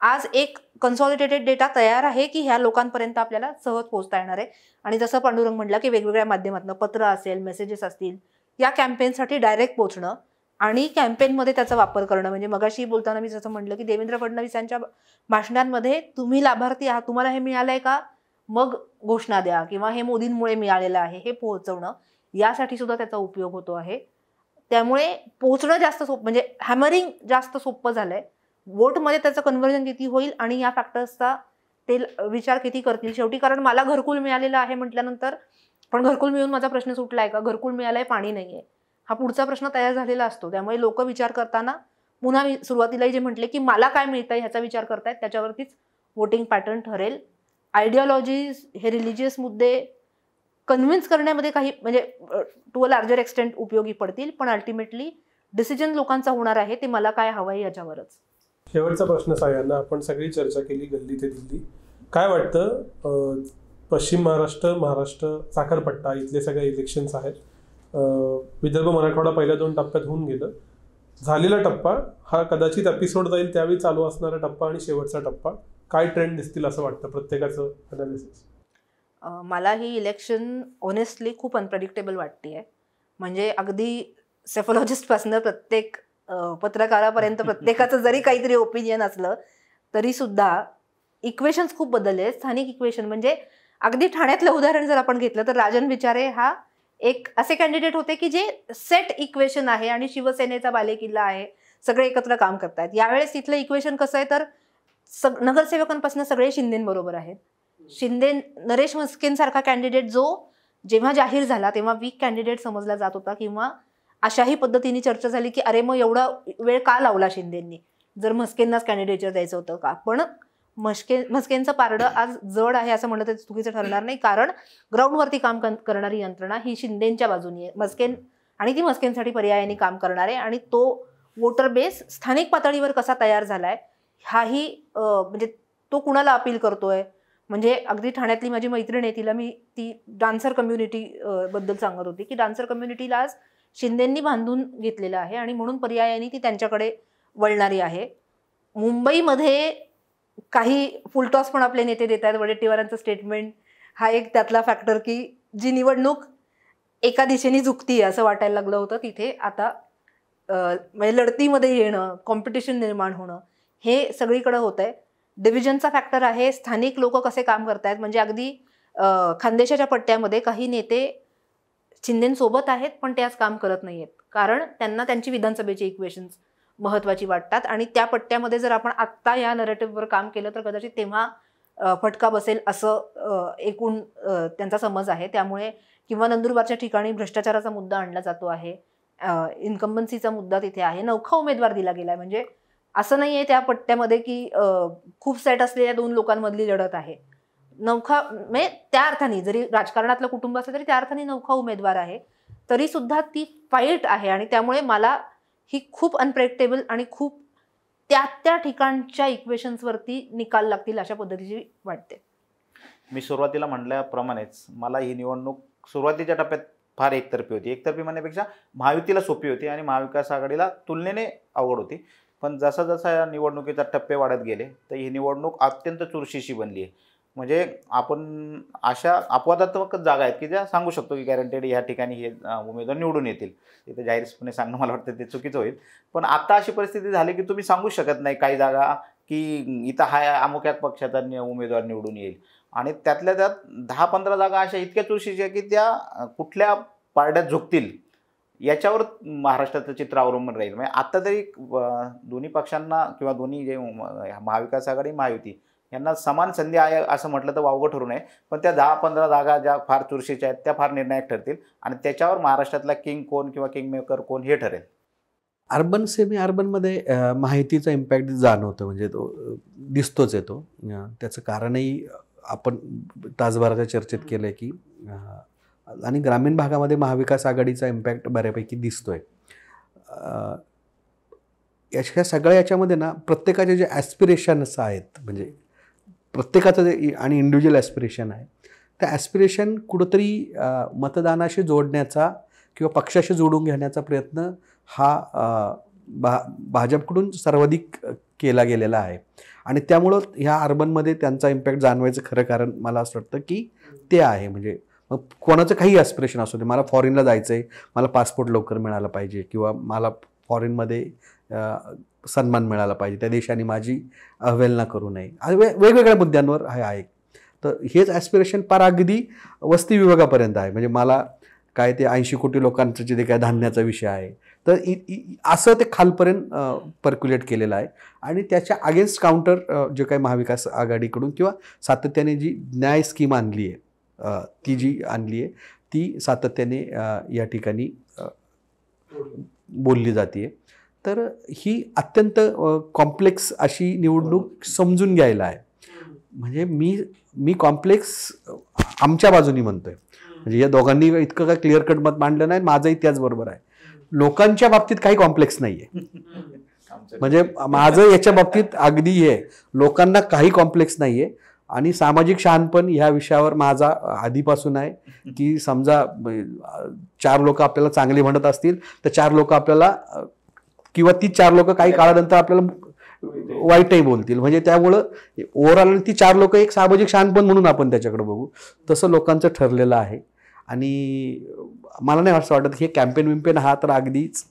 आज एक कन्सॉलिडेटेड डेटा तयार आहे की ह्या लोकांपर्यंत आपल्याला सहज पोहोचता येणार आहे. आणि जसं पांडुरंग म्हटलं की वेगवेगळ्या माध्यमातून पत्र असेल, मेसेजेस असतील, या कॅम्पेनसाठी डायरेक्ट पोहोचणं आणि कॅम्पेनमध्ये त्याचा वापर करणं. म्हणजे मगाशी बोलताना मी जसं म्हटलं की देवेंद्र फडणवीस यांच्या भाषणांमध्ये तुम्ही लाभार्थी आहात, तुम्हाला हे मिळालंय का, मग घोषणा द्या, किंवा हे मोदींमुळे मिळालेलं आहे हे पोहोचवणं, यासाठी सुद्धा त्याचा उपयोग होतो आहे. त्यामुळे पोहोचणं जास्त सोपं, म्हणजे हॅमरिंग जास्त सोपं झालंय. वोटमध्ये त्याचं कन्व्हर्जन किती होईल आणि या फॅक्टर्सचा ते विचार किती करतील शेवटी. कारण मला घरकुल मिळालेलं आहे म्हटल्यानंतर, पण घरकुल मिळून माझा प्रश्न सुटलाय का, घरकुल मिळालंय पाणी नाहीये, हा पुढचा प्रश्न तयार झालेला असतो. त्यामुळे लोक विचार करताना पुन्हा मी सुरुवातीलाही जे म्हटले की मला काय मिळतंय ह्याचा विचार करतायत, त्याच्यावरतीच वोटिंग पॅटर्न ठरेल. आयडिओलॉजीज, हे रिलिजियस मुद्दे कन्व्हिन्स करण्यामध्ये काही, म्हणजे टू अ लार्जर एक्सटेंट उपयोगी पडतील, पण अल्टिमेटली डिसिजन लोकांचा होणार आहे ते मला काय हवंय याच्यावरच. शेवटचा प्रश्न सगळ्यांना, आपण सगळी चर्चा केली गल्ली ते दिल्ली, काय वाटतं पश्चिम महाराष्ट्र, महाराष्ट्र, साखरपट्टा इथले सगळे इलेक्शन्स आहेत, विदर्भ मराठवाडा पहिल्या 2 टप्प्यात होऊन गेलं, झालेला टप्पा हा कदाचित एपिसोड जाईल त्यावेळी चालू असणारा टप्पा आणि शेवटचा टप्पा, काय ट्रेंड दिसतील असं वाटतं प्रत्येकाचं अनालिसिस? मला ही इलेक्शन ऑनेस्टली खूप अनप्रेडिक्टेबल वाटते. म्हणजे अगदी सेफॉलॉजिस्टपासून प्रत्येक पत्रकारापर्यंत प्रत्येकाचं जरी काहीतरी ओपिनियन असलं तरी सुद्धा इक्वेशन्स खूप बदलले. स्थानिक इक्वेशन, म्हणजे अगदी ठाण्यातलं उदाहरण जर आपण घेतलं तर राजन विचारे हा एक असे कॅन्डिडेट होते की जे सेट इक्वेशन आहे आणि शिवसेनेचा बालेकिल्ला आहे, सगळे एकत्र काम करतायत. यावेळेस तिथलं इक्वेशन कसं आहे तर नगरसेवकांपासून सगळे शिंदेबरोबर आहेत. शिंदे, नरेश म्हस्केंसारखा कॅन्डिडेट जो जेव्हा जाहीर झाला तेव्हा वीक कॅन्डिडेट समजला जात होता, किंवा अशाही पद्धतीने चर्चा झाली की अरे मग एवढा वेळ का लावला शिंदेंनी, जर म्हस्केंनाच कॅन्डिडेटचं द्यायचं होतं का. पण म्हस्केंचं पारडं आज जड आहे असं म्हणलं तर चुकीचं ठरणार नाही, कारण ग्राउंडवरती काम करणारी यंत्रणा ही शिंदेच्या बाजूनी आहे. म्हस्केन आणि ती म्हस्केंसाठी पर्यायाने काम करणार आहे. आणि तो वोटर बेस स्थानिक पातळीवर कसा तयार झालाय हाही, म्हणजे तो कुणाला अपील करतोय. म्हणजे अगदी ठाण्यातली माझी मैत्रीण आहे, तिला मी ती डान्सर कम्युनिटी बद्दल सांगत होती की डान्सर कम्युनिटीला आज शिंदेंनी बांधून घेतलेलं आहे आणि म्हणून पर्यायाने ती त्यांच्याकडे वळणारी आहे. मुंबईमध्ये काही फुलटॉस पण आपले नेते देत आहेत. वडेट्टीवारांचं स्टेटमेंट हा एक त्यातला फॅक्टर की जी निवडणूक एका दिशेने झुकतीये असं वाटायला लागलं होतं, तिथे आता म्हणजे लढतीमध्ये येणं, कॉम्पिटिशन निर्माण होणं, हे सगळीकडे होत आहे. डिव्हिजनचा फॅक्टर आहे, स्थानिक लोक कसे काम करतायत. म्हणजे अगदी खानदेशाच्या पट्ट्यामध्ये काही नेते शिंदेसोबत आहेत, पण ते आज काम करत नाहीयेत, कारण त्यांना त्यांची विधानसभेची इक्वेशन्स महत्वाची वाटतात. आणि त्या पट्ट्यामध्ये जर आपण आत्ता या नरेटिव्हवर काम केलं तर कदाचित तेव्हा फटका बसेल असं एकूण त्यांचा समज आहे. त्यामुळे किंवा नंदुरबारच्या ठिकाणी भ्रष्टाचाराचा मुद्दा आणला जातो आहे, इन्कम्बन्सीचा मुद्दा तिथे आहे, नौखा उमेदवार दिला गेलाय. म्हणजे असं नाहीये त्या पट्ट्यामध्ये की खूप सेट असलेल्या 2 लोकांमधली लढत आहे. नौखा म्हणजे त्या अर्थाने जरी राजकारणातलं कुटुंब असलं तरी त्या अर्थाने नौखा उमेदवार आहे, तरी सुद्धा ती फाईट आहे. आणि त्यामुळे मला ही खूप अनप्रेडिक्टेबल आणि खूप त्या ठिकाणच्या इक्वेशन्सवरती निकाल लागतील अशा पद्धतीची वाटते. मी सुरुवातीला म्हटल्याप्रमाणेच मला ही निवडणूक सुरुवातीच्या टप्प्यात फार एकतर्फी होती. एकतर्फी म्हणण्यापेक्षा महायुतीला सोपी होती आणि महाविकास आघाडीला तुलनेने अवघड होती. पण जसा जसा या निवडणुकीचा टप्पे वाढत गेले तर ही निवडणूक अत्यंत चुरशीची बनली आहे. म्हणजे आपण अशा अपवादात्मक जागा आहेत की ज्या सांगू शकतो की गॅरंटेड ह्या ठिकाणी हे उमेदवार निवडून येतील. इथे जाहीरपणे सांगणं मला वाटतं ते चुकीचं होईल. पण आता अशी परिस्थिती झाली की तुम्ही सांगू शकत नाही काही जागा की इथं हा अमुक्या पक्षाचा उमेदवार निवडून येईल. आणि त्यातल्या त्यात 10-15 जागा अशा इतक्या चुरशीच्या की त्या कुठल्या पारड्यात झुकतील याच्यावर महाराष्ट्राचं चित्र अवलंबून राहील. म्हणजे आता तरी दोन्ही पक्षांना किंवा दोन्ही जे महाविकास आघाडी महायुती यांना समान संधी आहे असं म्हटलं तर वावगं ठरू नये. पण त्या 10-15 जागा ज्या फार चुरशीच्या आहेत त्या फार निर्णायक ठरतील आणि त्याच्यावर महाराष्ट्रातला किंग कोण किंवा किंग मेकर कोण हे ठरेल. अर्बन सेमी अर्बनमध्ये माहितीचा इम्पॅक्ट जाणवतो, म्हणजे तो दिसतोच येतो. त्याचं कारणही आपण तासभराच्या चर्चेत केलं आहे की आणि ग्रामीण भागामध्ये महाविकास आघाडीचा इम्पॅक्ट बऱ्यापैकी दिसतोय. ह्या सगळ्या याच्यामध्ये ना प्रत्येकाचे जे ॲस्पिरेशन्स आहेत, म्हणजे प्रत्येकाचं जे आणि इंडिव्हिज्युअल ॲस्पिरेशन आहे, त्या ॲस्पिरेशन कुठंतरी मतदानाशी जोडण्याचा किंवा पक्षाशी जोडून घेण्याचा प्रयत्न हा भाजपकडून सर्वाधिक केला गेलेला आहे. आणि त्यामुळं ह्या अर्बनमध्ये त्यांचा इम्पॅक्ट जाणवायचं खरं कारण मला असं वाटतं की ते आहे. म्हणजे मग कोणाचं काही ॲस्पिरेशन असू दे, मला फॉरेनला जायचं आहे, मला पासपोर्ट लवकर मिळाला पाहिजे किंवा मला फॉरेनमध्ये सन्मान मिळाला पाहिजे, त्या देशाने माझी अवहेलना करू नये, वेगवेगळ्या मुद्द्यांवर हे आहे. तर हेच ॲस्पिरेशन पार अगदी वस्ती विभागापर्यंत आहे. म्हणजे मला काय ते 80 कोटी लोकांचं जे काय धान्याचा विषय आहे, तर असं ते खालपर्यंत पर्क्युलेट केलेलं आहे. आणि त्याच्या अगेन्स्ट काउंटर जे काही महाविकास आघाडीकडून किंवा सातत्याने जी न्याय स्कीम आणली आहे, ती जी आणली आहे ती सातत्याने या ठिकाणी बोलली जाते. तर ही अत्यंत कॉम्प्लेक्स अशी निवडणूक समजून घ्यायला आहे. म्हणजे मी कॉम्प्लेक्स आमच्या बाजूनी म्हणतोय, म्हणजे या दोघांनी इतकं काय क्लिअर कट मत मांडलं नाही, माझंही त्याचबरोबर आहे. लोकांच्या बाबतीत काही कॉम्प्लेक्स नाही आहे. म्हणजे माझं याच्या बाबतीत अगदी हे लोकांना काही कॉम्प्लेक्स नाही आहे. आणि सामाजिक शहाणपण ह्या विषयावर माझा आधीपासून आहे की समजा 4 लोक आपल्याला चांगले म्हणत असतील तर 4 लोक आपल्याला किंवा ती 4 लोक काही काळानंतर आपल्याला वाईटही बोलतील. म्हणजे त्यामुळं ओव्हरऑल ती 4 लोक एक सामाजिक शहाणपण म्हणून आपण त्याच्याकडे बघू, तसं लोकांचं ठरलेलं आहे. आणि मला नाही असं वाटत हे कॅम्पेन विम्पेन हा तर अगदीच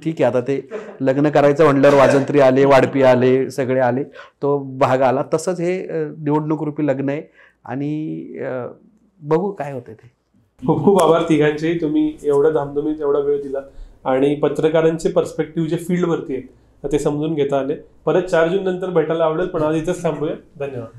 ठीक आहे. आता ते लग्न करायचं म्हणल्यावर वाजंत्री आले, वाढपी आले, सगळे आले, तो भाग आला. तसंच हे निवडणूक रूपी लग्न आहे आणि बघू काय होतं ते. खूप खूप आभार तिघांचे, तुम्ही एवढ्या धामधुमीत एवढा वेळ दिला आणि पत्रकारांचे पर्स्पेक्टिव्ह जे फील्डवरती आहेत ते समजून घेता आले. परत 4 जून नंतर भेटायला आवडेल, पण आज इथंच थांबूया. धन्यवाद.